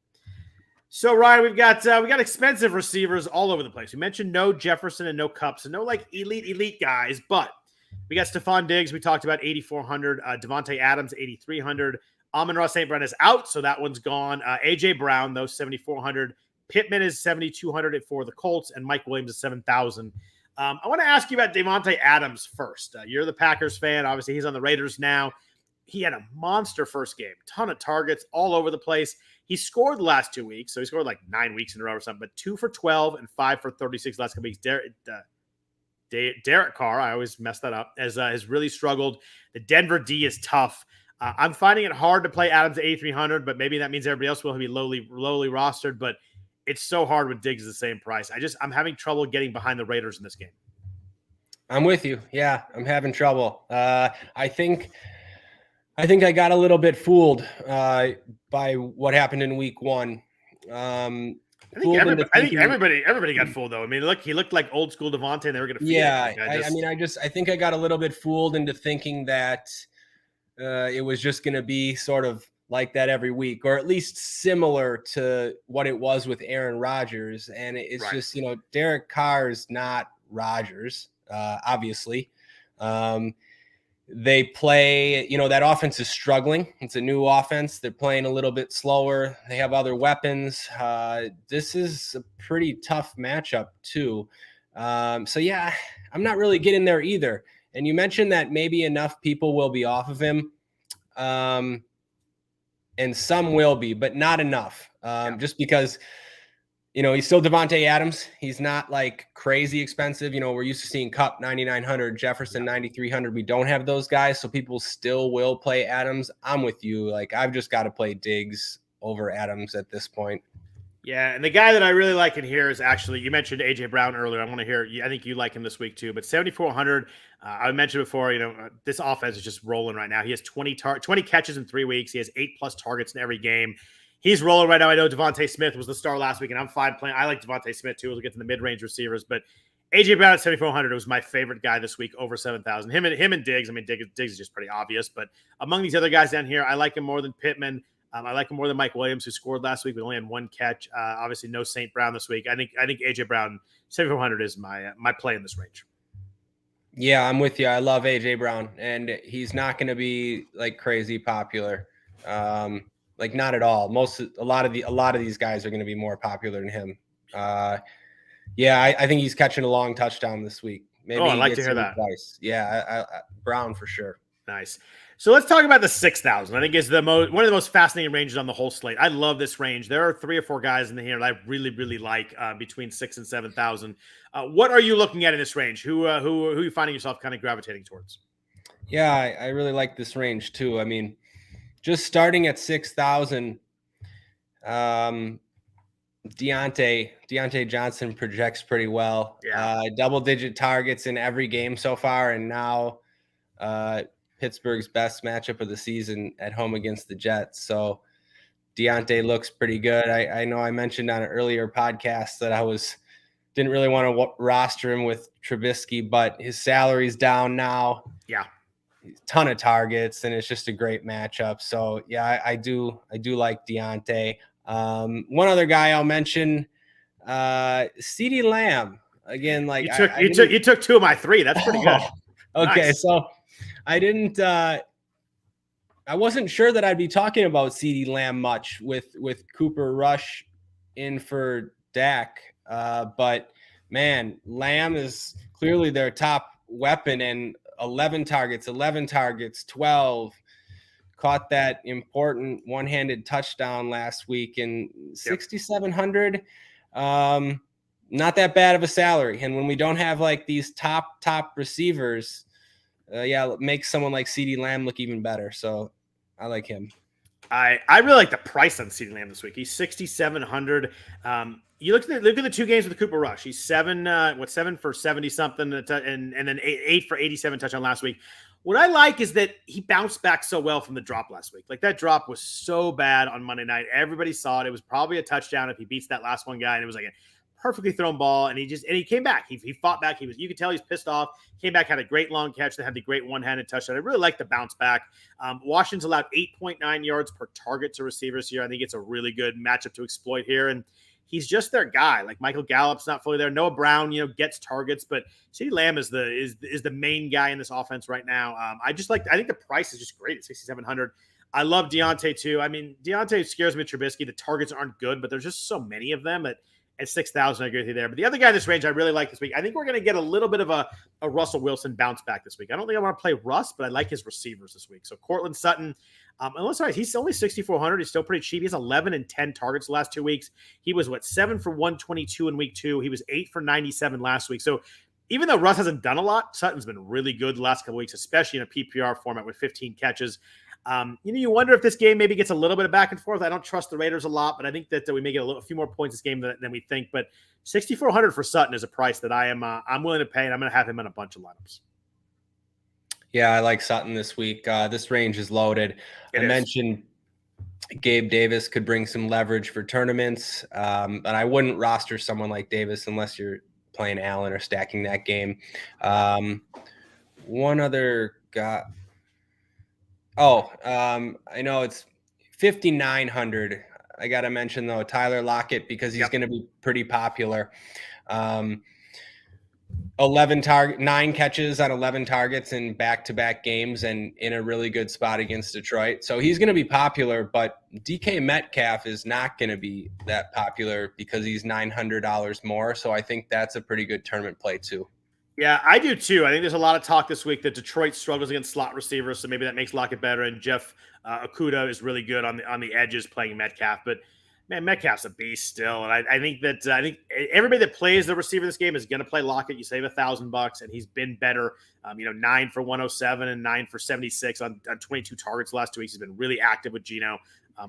Speaker 1: So Ryan, we got expensive receivers all over the place. We mentioned no Jefferson and no Kupp, so no like elite guys, but we got Stephon Diggs. We talked about 8,400. Devontae Adams 8,300. Amon-Ra St. Brown is out, so that one's gone. AJ Brown though 7,400. Pittman is 7,200 for the Colts, and Mike Williams is 7,000. I want to ask you about Devontae Adams first. You're the Packers fan. Obviously, he's on the Raiders now. He had a monster first game, ton of targets all over the place. He scored the last 2 weeks, so he scored like 9 weeks in a row or something, but 2 for 12 and 5 for 36 last couple weeks. Derek Carr, I always mess that up, has really struggled. The Denver D is tough. I'm finding it hard to play Adams at 8,300, but maybe that means everybody else will be lowly rostered, but it's so hard when Diggs is the same price. I'm having trouble getting behind the Raiders in this game.
Speaker 2: I'm with you. Yeah, I'm having trouble. I think I got a little bit fooled by what happened in week 1. I
Speaker 1: think everybody got fooled though. I mean, look, he looked like old school Devontae, and they were going to.
Speaker 2: Yeah, I think I got a little bit fooled into thinking that it was just going to be sort of like that every week, or at least similar to what it was with Aaron Rodgers. And it's right. Just, Derek Carr is not Rodgers, obviously. They play, that offense is struggling. It's a new offense. They're playing a little bit slower. They have other weapons. This is a pretty tough matchup too. So yeah, I'm not really getting there either. And you mentioned that maybe enough people will be off of him. And some will be, but not enough. Just because, he's still Devontae Adams. He's not like crazy expensive. We're used to seeing Kupp 9,900, Jefferson 9,300. We don't have those guys, so people still will play Adams. I'm with you. Like, I've just got to play Diggs over Adams at this point.
Speaker 1: Yeah, and the guy that I really like in here is actually, you mentioned AJ Brown earlier. I want to hear, I think you like him this week too, but 7,400. I mentioned before, this offense is just rolling right now. He has 20 catches in 3 weeks. He has 8+ targets in every game. He's rolling right now. I know Devonte Smith was the star last week, and I'm fine playing. I like Devonte Smith too. We'll get to the mid-range receivers, but AJ Brown at 7,400 was my favorite guy this week over 7,000. Him and Diggs. I mean, Diggs is just pretty obvious, but among these other guys down here, I like him more than Pittman. I like him more than Mike Williams, who scored last week. We only had 1 catch. Obviously, no St. Brown this week. I think AJ Brown 7,400 is my play in this range.
Speaker 2: Yeah, I'm with you. I love AJ Brown, and he's not going to be like crazy popular. Like not at all. A lot of these guys are going to be more popular than him. Yeah, I think he's catching a long touchdown this week. Maybe
Speaker 1: I'd like to hear that.
Speaker 2: Twice. Yeah, Brown for sure.
Speaker 1: Nice. So let's talk about the 6,000. I think is one of the most fascinating ranges on the whole slate. I love this range. There are 3 or 4 guys in here that I really, really like between 6,000 and 7,000. What are you looking at in this range? Who are you finding yourself kind of gravitating towards?
Speaker 2: Yeah, I really like this range too. I mean, just starting at 6,000, Deontay Johnson projects pretty well.
Speaker 1: Yeah.
Speaker 2: Double-digit targets in every game so far, and now Pittsburgh's best matchup of the season at home against the Jets. So Deontay looks pretty good. I know I mentioned on an earlier podcast that I didn't really want to roster him with Trubisky, but his salary's down now.
Speaker 1: Yeah.
Speaker 2: Ton of targets, and it's just a great matchup. So yeah, I do like Deontay. One other guy I'll mention, CeeDee Lamb. Again, like
Speaker 1: you took 2 of my 3. That's pretty good.
Speaker 2: Okay,
Speaker 1: nice.
Speaker 2: So I wasn't sure that I'd be talking about CeeDee Lamb much with Cooper Rush in for Dak. But man, Lamb is clearly their top weapon, and 11 targets, 12, caught that important one-handed touchdown last week, and 6,700. Not that bad of a salary. And when we don't have like these top receivers, it makes someone like CeeDee Lamb look even better. So I like him.
Speaker 1: I really like the price on CeeDee Lamb this week. He's 6,700. You look at the two games with the Cooper Rush. He's 7 for 70 something, and then 8 for 87 touchdown last week. What I like is that he bounced back so well from the drop last week. Like, that drop was so bad on Monday night. Everybody saw it. It was probably a touchdown if he beats that last one guy, and it was like a perfectly thrown ball, and he came back. He fought back. You could tell he's pissed off. Came back, had a great long catch, that had the great one-handed touchdown. I really like the bounce back. Washington's allowed 8.9 yards per target to receivers here. I think it's a really good matchup to exploit here, and he's just their guy. Like, Michael Gallup's not fully there. Noah Brown, gets targets, but CeeDee Lamb is the main guy in this offense right now. I think the price is just great at 6,700. I love Deontay too. I mean, Deontay scares me with Trubisky. The targets aren't good, but there's just so many of them at 6,000. I agree with you there. But the other guy in this range I really like this week, I think we're going to get a little bit of a Russell Wilson bounce back this week. I don't think I want to play Russ, but I like his receivers this week. So Cortland Sutton, he's only 6,400. He's still pretty cheap. He has 11 and 10 targets the last 2 weeks. He was 7 for 122 in week 2. He was 8 for 97 last week. So even though Russ hasn't done a lot, Sutton's been really good the last couple weeks, especially in a PPR format with 15 catches. You wonder if this game maybe gets a little bit of back and forth. I don't trust the Raiders a lot, but I think that we may get a few more points this game than we think. But 6,400 for Sutton is a price that I'm willing to pay, and I'm going to have him in a bunch of lineups.
Speaker 2: Yeah, I like Sutton this week. This range is loaded. I mentioned Gabe Davis could bring some leverage for tournaments, but I wouldn't roster someone like Davis unless you're playing Allen or stacking that game. One other guy. I know it's 5,900. I got to mention, though, Tyler Lockett, because he's going to be pretty popular. 9 catches on 11 targets in back-to-back games and in a really good spot against Detroit. So he's going to be popular, but DK Metcalf is not going to be that popular because he's $900 more. So I think that's a pretty good tournament play too.
Speaker 1: Yeah, I do too. I think there's a lot of talk this week that Detroit struggles against slot receivers, so maybe that makes Lockett better. And Jeff Okudah is really good on the edges playing Metcalf, but man, Metcalf's a beast still. And I think everybody that plays the receiver this game is going to play Lockett. You save $1,000, and he's been better. 9 for 107 and 9 for 76 on 22 targets the last 2 weeks. He's been really active with Geno.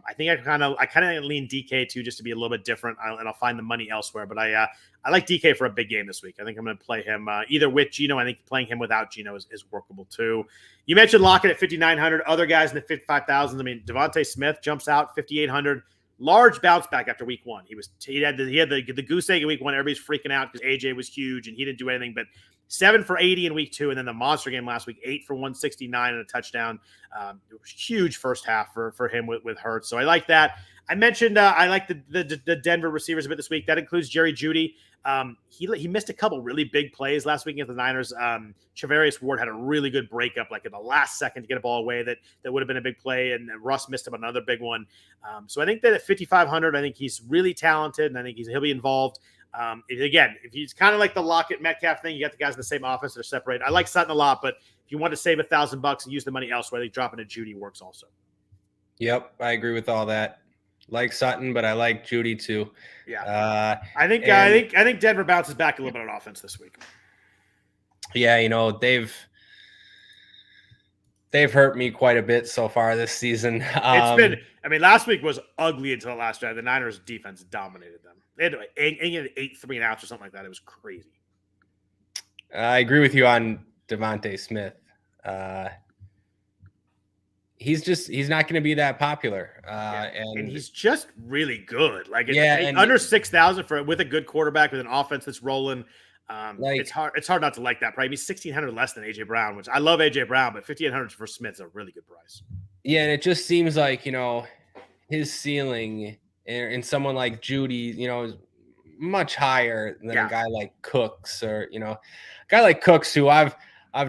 Speaker 1: I think I kind of lean DK too, just to be a little bit different, and I'll find the money elsewhere. But I like DK for a big game this week. I think I'm going to play him either with Geno. I think playing him without Geno is workable too. You mentioned Lockett at 5,900. Other guys in the 55,000s. I mean, Devonte Smith jumps out 5,800. Large bounce back after week 1. He had the goose egg in week 1. Everybody's freaking out because AJ was huge and he didn't do anything, but 7 for 80 in week 2, and then the monster game last week, 8 for 169 and a touchdown. It was huge first half for him with Ertz. So I like that. I mentioned I like the Denver receivers a bit this week. That includes Jerry Judy. He missed a couple really big plays last week against the Niners. Charvarius Ward had a really good breakup, like in the last second to get a ball away that would have been a big play, and Russ missed him another big one. So I think that at 5,500, I think he's really talented, and I think he'll be involved. If he's kind of like the Lockett Metcalf thing, you got the guys in the same offense that are separated. I like Sutton a lot, but if you want to save $1,000 and use the money elsewhere, I think dropping a Judy works also. Yep,
Speaker 2: I agree with all that. Like Sutton, but I like Judy too.
Speaker 1: Yeah, I think Denver bounces back a little bit on offense this week.
Speaker 2: Yeah, they've hurt me quite a bit so far this season.
Speaker 1: Last week was ugly until the last drive. The Niners defense dominated them. They had 8 3-and-outs or something like that. It was crazy.
Speaker 2: I agree with you on Devonte Smith. He's not going to be that popular. And
Speaker 1: he's just really good. Under 6,000 with a good quarterback with an offense that's rolling. It's hard not to like that. Probably 1,600 less than AJ Brown, which I love AJ Brown, but 1,500 for Smith is a really good price.
Speaker 2: Yeah, and it just seems like his ceiling and someone like Judy, is much higher than a guy like Cooks or a guy like Cooks who I've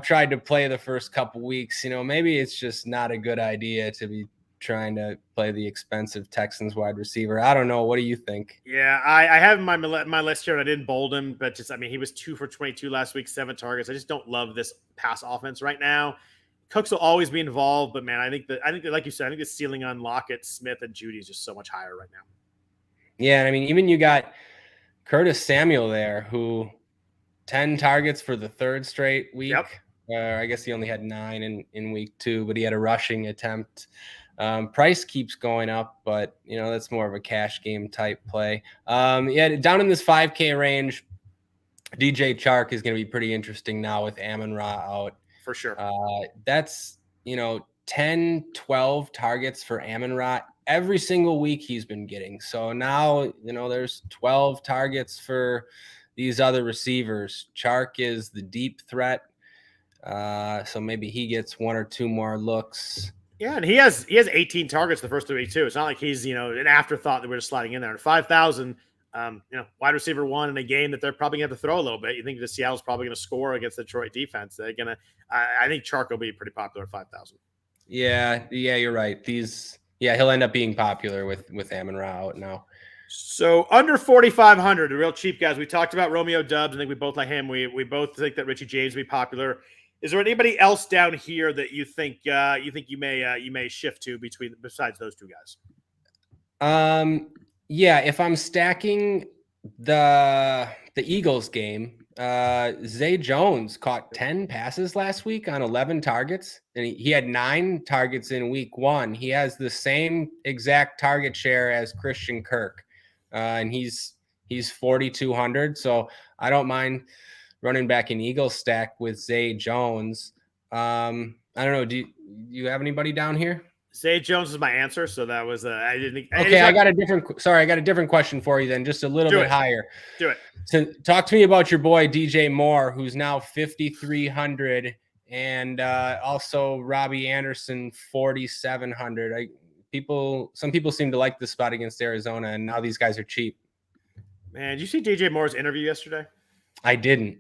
Speaker 2: tried to play the first couple weeks. Maybe it's just not a good idea to be trying to play the expensive Texans wide receiver. I don't know. What do you think?
Speaker 1: Yeah, I have him on my list here, and I didn't bold him, but he was 2 for 22 last week, 7 targets. I just don't love this pass offense right now. Cooks will always be involved, but man, I think that like you said, I think the ceiling on Lockett, Smith, and Judy is just so much higher right now.
Speaker 2: Yeah, I mean, even you got Curtis Samuel there, who 10 targets for the third straight week.
Speaker 1: Yep.
Speaker 2: I guess he only had 9 in week 2, but he had a rushing attempt. Price keeps going up, but that's more of a cash game type play. Down in this 5K range, DJ Chark is going to be pretty interesting now with Amon-Ra out.
Speaker 1: For sure.
Speaker 2: That's 10, 12 targets for Amon-Ra every single week he's been getting. So now, there's 12 targets for these other receivers. Chark is the deep threat. So maybe he gets 1 or 2 more looks.
Speaker 1: Yeah, and he has 18 targets the first 3 weeks too. It's not like he's an afterthought that we're just sliding in there. 5,000, wide receiver 1 in a game that they're probably going to have to throw a little bit. You think the Seattle's probably going to score against the Detroit defense? They're gonna. I think Chark will be pretty popular at 5,000.
Speaker 2: Yeah, you're right. He'll end up being popular with Amon-Ra out now.
Speaker 1: So under 4,500, the real cheap guys. We talked about Romeo Doubs. I think we both like him. We both think that Richie James will be popular. Is there anybody else down here that you think you may shift to besides those 2 guys?
Speaker 2: Yeah, if I'm stacking the Eagles game, Zay Jones caught 10 passes last week on 11 targets, and he had 9 targets in week 1. He has the same exact target share as Christian Kirk, and he's 4,200. So I don't mind running back an Eagles stack with Zay Jones. I don't know. Do you have anybody down here?
Speaker 1: Zay Jones is my answer. So that was I didn't.
Speaker 2: Okay, I got a different question for you then, just a little bit higher.
Speaker 1: Do it.
Speaker 2: So talk to me about your boy DJ Moore, who's now 5,300, and also Robbie Anderson 4,700. Some people seem to like this spot against Arizona, and now these guys are cheap.
Speaker 1: Man, did you see DJ Moore's interview yesterday?
Speaker 2: I didn't.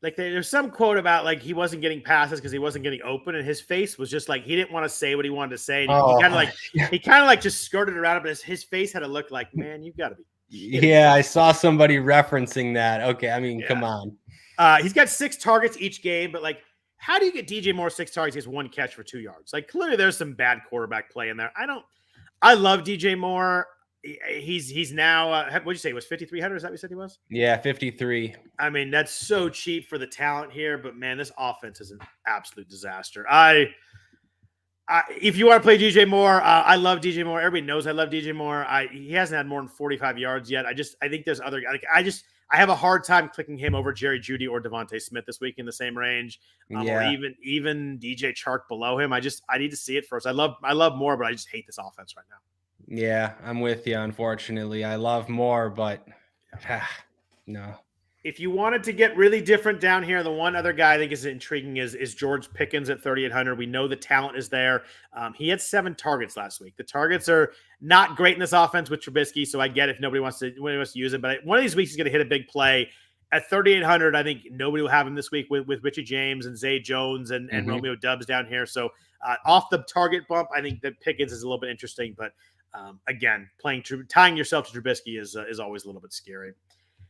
Speaker 1: Like there's some quote about like he wasn't getting passes because he wasn't getting open, and his face was just like he didn't want to say what he wanted to say. And he kind of just skirted around it, but his face had to look like, man, you've got to be.
Speaker 2: Yeah, I saw somebody referencing that. Okay, I mean, come on.
Speaker 1: He's got 6 targets each game, but like, how do you get DJ Moore 6 targets? He has 1 catch for 2 yards. Like clearly, there's some bad quarterback play in there. I love DJ Moore. He's now what'd you say? It was 5,300? Is that what you said he was?
Speaker 2: Yeah, 53.
Speaker 1: I mean, that's so cheap for the talent here, but man, this offense is an absolute disaster. If you want to play DJ Moore, I love DJ Moore. Everybody knows I love DJ Moore. He hasn't had more than 45 yards yet. I think there's other guys. I have a hard time clicking him over Jerry Judy or Devonte Smith this week in the same range, or even DJ Chark below him. I need to see it first. I love Moore, but I just hate this offense right now.
Speaker 2: Yeah, I'm with you. Unfortunately, I love Moore, but no.
Speaker 1: If you wanted to get really different down here, the one other guy I think is intriguing is George Pickens at 3,800. We know the talent is there. He had 7 targets last week. The targets are not great in this offense with Trubisky, so I get if nobody wants to use it. But one of these weeks he's going to hit a big play. At 3,800, I think nobody will have him this week with Richie James and Zay Jones and Romeo Doubs down here. So off the target bump, I think that Pickens is a little bit interesting. But again, tying yourself to Trubisky is always a little bit scary.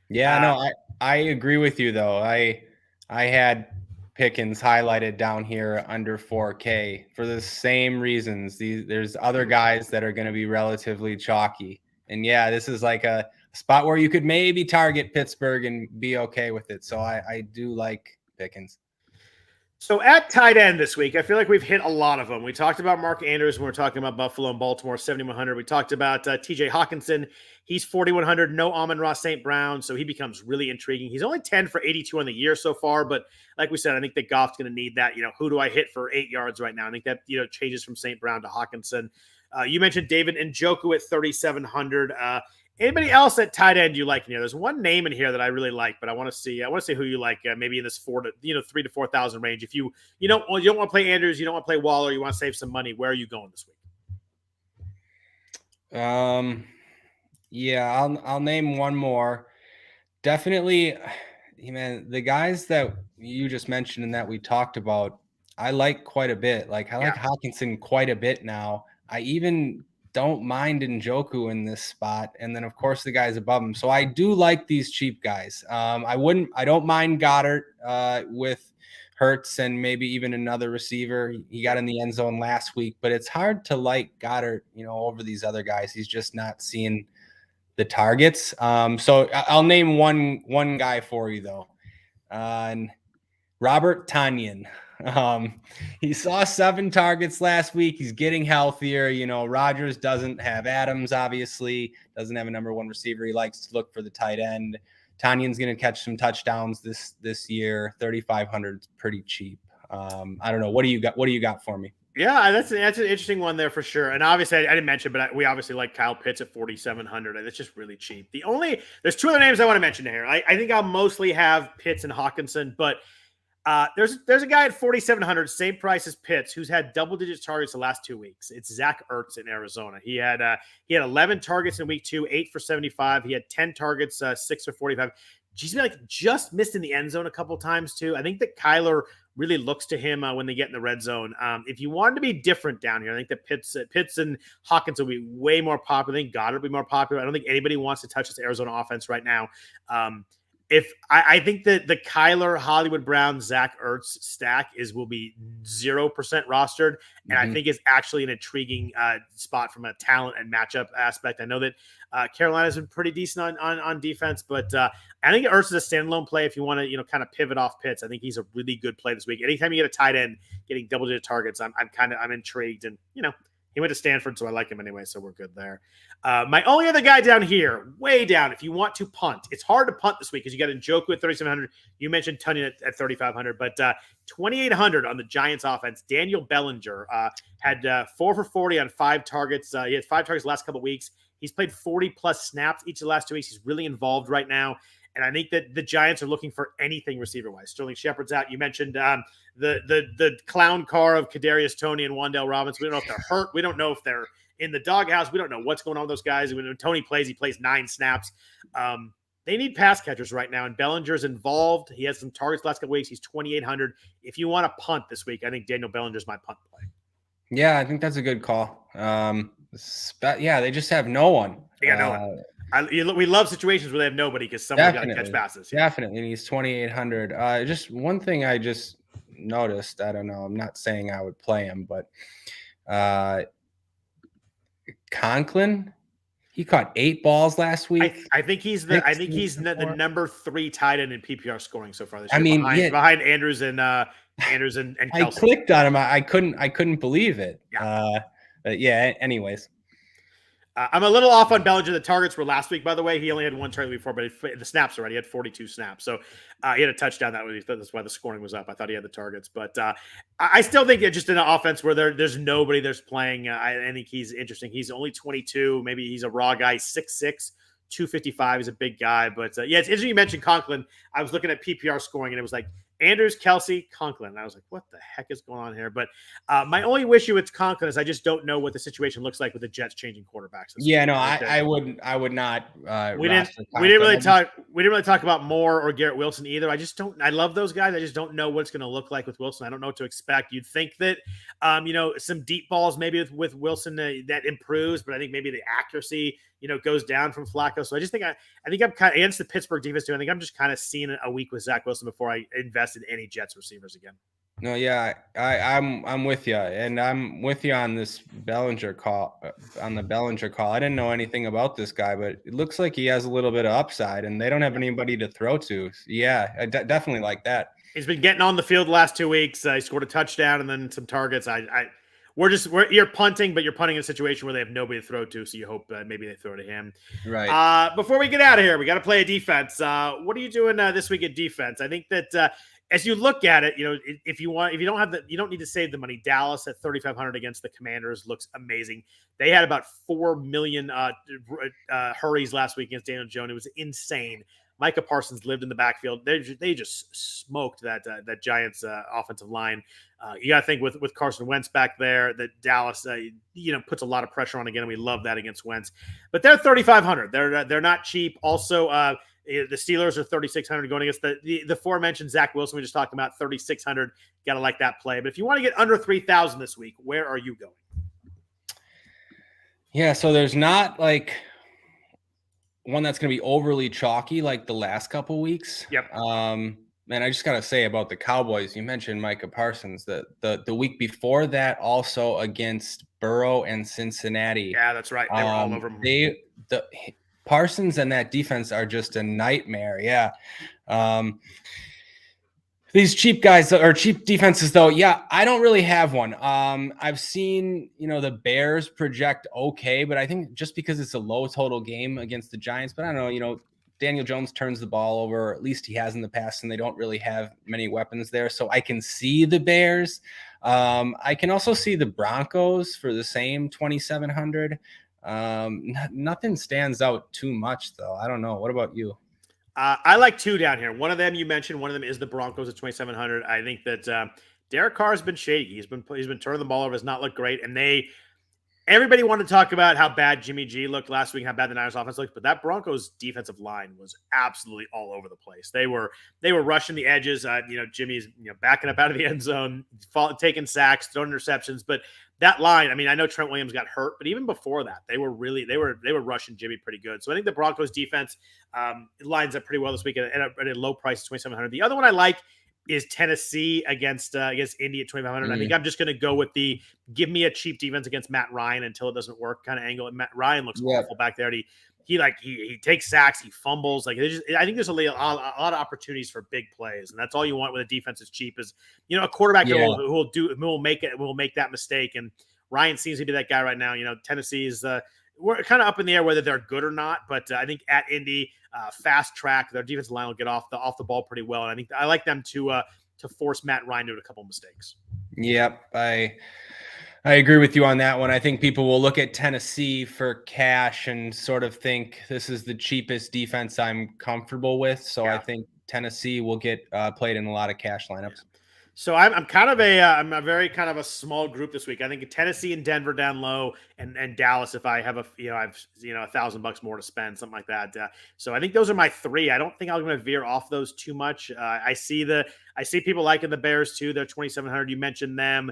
Speaker 2: Yeah, no, I agree with you though. I had Pickens highlighted down here under 4K for the same reasons. There's other guys that are going to be relatively chalky. And yeah, this is like a spot where you could maybe target Pittsburgh and be okay with it. So I do like Pickens.
Speaker 1: So at tight end this week, I feel like we've hit a lot of them. We talked about Mark Andrews when we were talking about Buffalo and Baltimore, 7,100. We talked about TJ Hawkinson. He's 4,100. No Amon-Ra St. Brown, so he becomes really intriguing. He's only 10 for 82 on the year so far, but like we said, I think that Goff's going to need that. Who do I hit for 8 yards right now? I think that changes from St. Brown to Hawkinson. You mentioned David Njoku at 3,700. Anybody else at tight end you like in here? There's one name in here that I really like, but I want to see who you like. Maybe in this 3,000 to 4,000 range. If you don't want to play Andrews, you don't want to play Waller, you want to save some money. Where are you going this week?
Speaker 2: Yeah, I'll name one more. Definitely, man. The guys that you just mentioned and that we talked about, I like quite a bit. Like I like Hawkinson quite a bit now. I even don't mind Njoku in this spot. And then of course the guys above him. So I do like these cheap guys. I don't mind Goddard with Ertz and maybe even another receiver. He got in the end zone last week, but it's hard to like Goddard, over these other guys. He's just not seeing the targets. So I'll name one guy for you though. And Robert Tanyen. He saw 7 targets last week. He's getting healthier. Rodgers doesn't have Adams, obviously, doesn't have a number 1 receiver. He likes to look for the tight end. Tanyen's going to catch some touchdowns this year. 3,500 is pretty cheap. I don't know. What do you got? What do you got for me?
Speaker 1: Yeah, that's an interesting one there for sure. And obviously, I didn't mention, but we obviously like Kyle Pitts at 4,700. That's just really cheap. There's 2 other names I want to mention here. I think I'll mostly have Pitts and Hawkinson, but there's a guy at 4,700, same price as Pitts, who's had double-digit targets the last 2 weeks. It's Zach Ertz in Arizona. He had 11 targets in week 2, 8 for 75. He had 10 targets, 6 for 45. He's been just missed in the end zone a couple times too. I think that Kyler really looks to him when they get in the red zone. If you wanted to be different down here, I think that Pitts and Hawkins will be way more popular. I think Goddard will be more popular. I don't think anybody wants to touch this Arizona offense right now. I think that the Kyler, Hollywood Brown, Zach Ertz stack will be 0% rostered, and I think is actually an intriguing spot from a talent and matchup aspect. I know that Carolina's been pretty decent on defense, but I think Ertz is a standalone play if you want to kind of pivot off Pitts. I think he's a really good play this week. Anytime you get a tight end getting double-digit targets, I'm intrigued, and he went to Stanford, so I like him anyway, so we're good there. My only other guy down here, way down, if you want to punt. It's hard to punt this week because you got Njoku at 3,700. You mentioned Tanyen at 3,500, but 2,800 on the Giants offense. Daniel Bellinger had 4 for 40 on 5 targets. He had 5 targets the last couple of weeks. He's played 40-plus snaps each of the last 2 weeks. He's really involved right now. And I think that the Giants are looking for anything receiver-wise. Sterling Shepard's out. You mentioned the clown car of Kadarius Toney and Wan'Dale Robinson. We don't know if they're hurt. We don't know if they're in the doghouse. We don't know what's going on with those guys. When Toney plays, he plays 9 snaps. They need pass catchers right now, and Bellinger's involved. He has some targets the last couple weeks. He's 2,800. If you want to punt this week, I think Daniel Bellinger's my punt play.
Speaker 2: Yeah, I think that's a good call. They just have no one.
Speaker 1: They got no one. We love situations where they have nobody because someone's got to catch passes. Yeah. Definitely.
Speaker 2: And he's 2,800. Just one thing I just noticed. I don't know. I'm not saying I would play him, but Conklin, he caught 8 balls last week.
Speaker 1: I think he's the number 3 tight end in PPR scoring so far this year. Behind Andrews and Kelsey.
Speaker 2: I clicked on him. I couldn't believe it. Yeah. Anyways.
Speaker 1: I'm a little off on Bellinger. The targets were last week, by the way. He only had 1 target before, but the snaps already. He had 42 snaps. So he had a touchdown that week. That's why the scoring was up. I thought he had the targets. But I still think just in an offense where there's nobody there's playing, I think he's interesting. He's only 22. Maybe he's a raw guy, 6'6", 255. He's a big guy. But, it's interesting you mentioned Conklin. I was looking at PPR scoring, and it was like Andrews, Kelsey, Conklin. And I was like, what the heck is going on here? But my only issue with Conklin is I just don't know what the situation looks like with the Jets changing quarterbacks.
Speaker 2: Yeah, no, I would not.
Speaker 1: We didn't really talk about Moore or Garrett Wilson either. I love those guys. I just don't know what it's going to look like with Wilson. I don't know what to expect. You'd think that, some deep balls maybe with Wilson that improves, but I think maybe the accuracy, goes down from Flacco. So I just think I'm kind of against the Pittsburgh defense too. I think I'm just kind of seeing a week with Zach Wilson before I invest in any Jets receivers again.
Speaker 2: No, yeah, I'm with you, and I'm with you on this Bellinger call. On the Bellinger call, I didn't know anything about this guy, but it looks like he has a little bit of upside, and they don't have anybody to throw to. Yeah, I definitely like that.
Speaker 1: He's been getting on the field the last 2 weeks. He scored a touchdown and then some targets. You're punting, but you're punting in a situation where they have nobody to throw to, so you hope maybe they throw to him.
Speaker 2: Right.
Speaker 1: Before we get out of here, we got to play a defense. What are you doing this week at defense? I think that as you look at it, if you don't need to save the money. Dallas at 3,500 against the Commanders looks amazing. They had about 4 million hurries last week against Daniel Jones. It was insane. Micah Parsons lived in the backfield. They just smoked that Giants offensive line. You got to think with Carson Wentz back there that Dallas puts a lot of pressure on again. And we love that against Wentz, but they're 3,500. They're not cheap. Also, the Steelers are 3,600 going against the aforementioned Zach Wilson we just talked about, 3,600. Got to like that play. But if you want to get under 3,000 this week, where are you going?
Speaker 2: Yeah, so there's not like one that's going to be overly chalky like the last couple weeks.
Speaker 1: Yep.
Speaker 2: And I just got to say about the Cowboys, you mentioned Micah Parsons, the week before that also against Burrow and Cincinnati.
Speaker 1: Yeah, that's right. They were all over them.
Speaker 2: The Parsons and that defense are just a nightmare. Yeah. These cheap guys or cheap defenses, though, yeah, I don't really have one. I've seen, the Bears project okay, but I think just because it's a low total game against the Giants, but I don't know, Daniel Jones turns the ball over, or at least he has in the past, and they don't really have many weapons there. So I can see the Bears. I can also see the Broncos for the same 2,700. Nothing stands out too much, though. I don't know. What about you?
Speaker 1: I like two down here. One of them you mentioned. One of them is the Broncos at 2,700. I think that Derek Carr has been shaky. He's been turning the ball over. Has not looked great. And everybody wanted to talk about how bad Jimmy G looked last week, how bad the Niners offense looked. But that Broncos defensive line was absolutely all over the place. They were rushing the edges. Jimmy's backing up out of the end zone, taking sacks, throwing interceptions. But that line, I know Trent Williams got hurt, but even before that, they were rushing Jimmy pretty good. So I think the Broncos defense lines up pretty well this week at a low price, 2,700. The other one I like is Tennessee against Indy at 2,500. I think I'm just going to go with the give me a cheap defense against Matt Ryan until it doesn't work kind of angle. And Matt Ryan looks awful back there. He takes sacks, he fumbles. I think there's a lot of opportunities for big plays, and that's all you want with a defense as cheap as a quarterback who will make that mistake. And Ryan seems to be that guy right now. Tennessee is we're kind of up in the air whether they're good or not, but I think at Indy, fast track, their defensive line will get off the ball pretty well, and I think I like them to force Matt Ryan to do a couple mistakes.
Speaker 2: Yep, I agree with you on that one. I think people will look at Tennessee for cash and sort of think this is the cheapest defense I'm comfortable with. So I think Tennessee will get played in a lot of cash lineups.
Speaker 1: Yeah. So I'm kind of I'm a very kind of a small group this week. I think Tennessee and Denver down low, and Dallas if I have I've $1,000 more to spend, something like that. So I think those are my three. I don't think I'm going to veer off those too much. I see people liking the Bears too. They're 2,700. You mentioned them,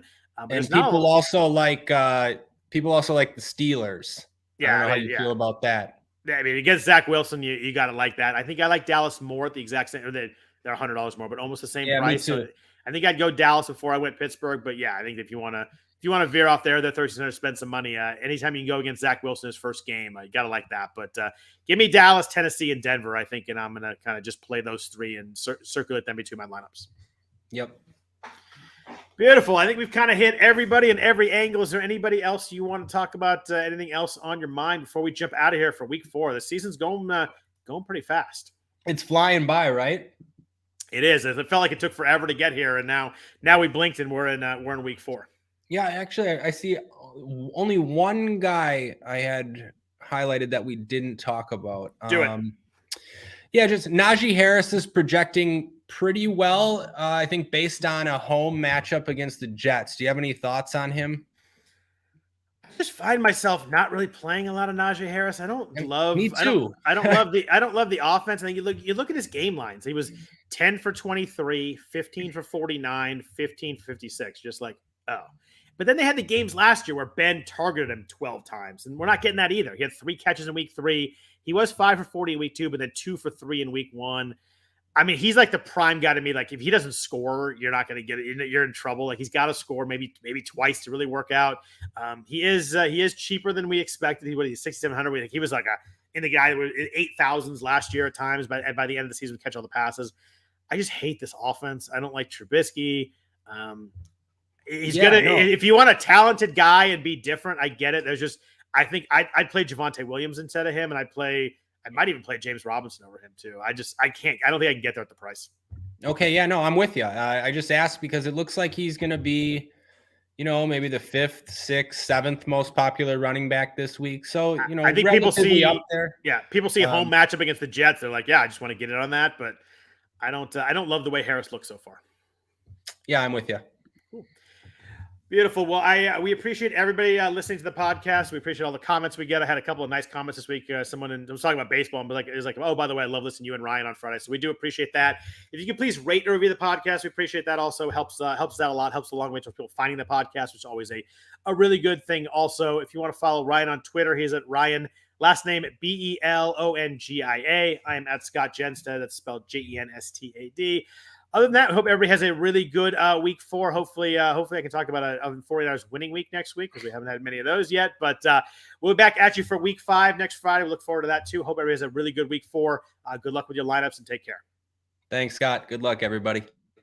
Speaker 2: and people also like the Steelers. Yeah, I don't know how you feel about that.
Speaker 1: Yeah, against Zach Wilson, you got to like that. I think I like Dallas more at the exact same. Or they're $100 more, but almost the same price.
Speaker 2: Me too.
Speaker 1: So I think I'd go Dallas before I went Pittsburgh, but yeah, I think if you want to veer off there, they're $1,300, spend some money. Anytime you can go against Zach Wilson his first game, you got to like that. But give me Dallas, Tennessee, and Denver, I think, and I'm going to kind of just play those three and circulate them between my lineups.
Speaker 2: Yep.
Speaker 1: Beautiful. I think we've kind of hit everybody in every angle. Is there anybody else you want to talk about? Anything else on your mind before we jump out of here for week 4? The season's going pretty fast.
Speaker 2: It's flying by, right?
Speaker 1: It is. It felt like it took forever to get here, and now we blinked and we're in week 4.
Speaker 2: Yeah, actually, I see only one guy I had highlighted that we didn't talk about.
Speaker 1: Do it.
Speaker 2: Yeah, just Najee Harris is projecting pretty well. I think based on a home matchup against the Jets. Do you have any thoughts on him?
Speaker 1: I just find myself not really playing a lot of Najee Harris. I don't love.
Speaker 2: Me too.
Speaker 1: I don't love the offense. I think you look at his game lines. He was 10 for 23, 15 for 49, 15 for 56. Just like, oh. But then they had the games last year where Ben targeted him 12 times, and we're not getting that either. He had 3 catches in week 3. He was 5 for 40 in week 2, but then 2 for 3 in week 1. He's like the prime guy to me. Like if he doesn't score, you're not going to get it. You're in trouble. Like he's got to score maybe twice to really work out. He is cheaper than we expected. He's 6,700. He was like in the guy that was 8,000s last year at times. By the end of the season, catch all the passes. I just hate this offense. I don't like Trubisky. If you want a talented guy and be different, I get it. I think I'd play Devonte Williams instead of him, and I might even play James Robinson over him too. I don't think I can get there at the price.
Speaker 2: Okay. Yeah, no, I'm with you. I just asked because it looks like he's going to be, maybe the 5th, 6th, 7th most popular running back this week. So,
Speaker 1: I think people see
Speaker 2: up there.
Speaker 1: Yeah. People see home matchup against the Jets. They're like, yeah, I just want to get in on that. But I don't love the way Harris looks so far.
Speaker 2: Yeah, I'm with you.
Speaker 1: Cool. Beautiful. Well, we appreciate everybody listening to the podcast. We appreciate all the comments we get. I had a couple of nice comments this week. Someone was talking about baseball, but it was like, oh, by the way, I love listening to you and Ryan on Friday. So we do appreciate that. If you can please rate and review the podcast, we appreciate that. Also helps out a lot. Helps a long way to people finding the podcast, which is always a really good thing. Also, if you want to follow Ryan on Twitter, he's at Ryan. Last name Belongia. I am at Scott Jenstad. That's spelled Jenstad. Other than that, I hope everybody has a really good week 4. Hopefully I can talk about a 49ers winning week next week because we haven't had many of those yet. But we'll be back at you for week 5 next Friday. We look forward to that too. Hope everybody has a really good week 4. Good luck with your lineups and take care.
Speaker 2: Thanks, Scott. Good luck, everybody.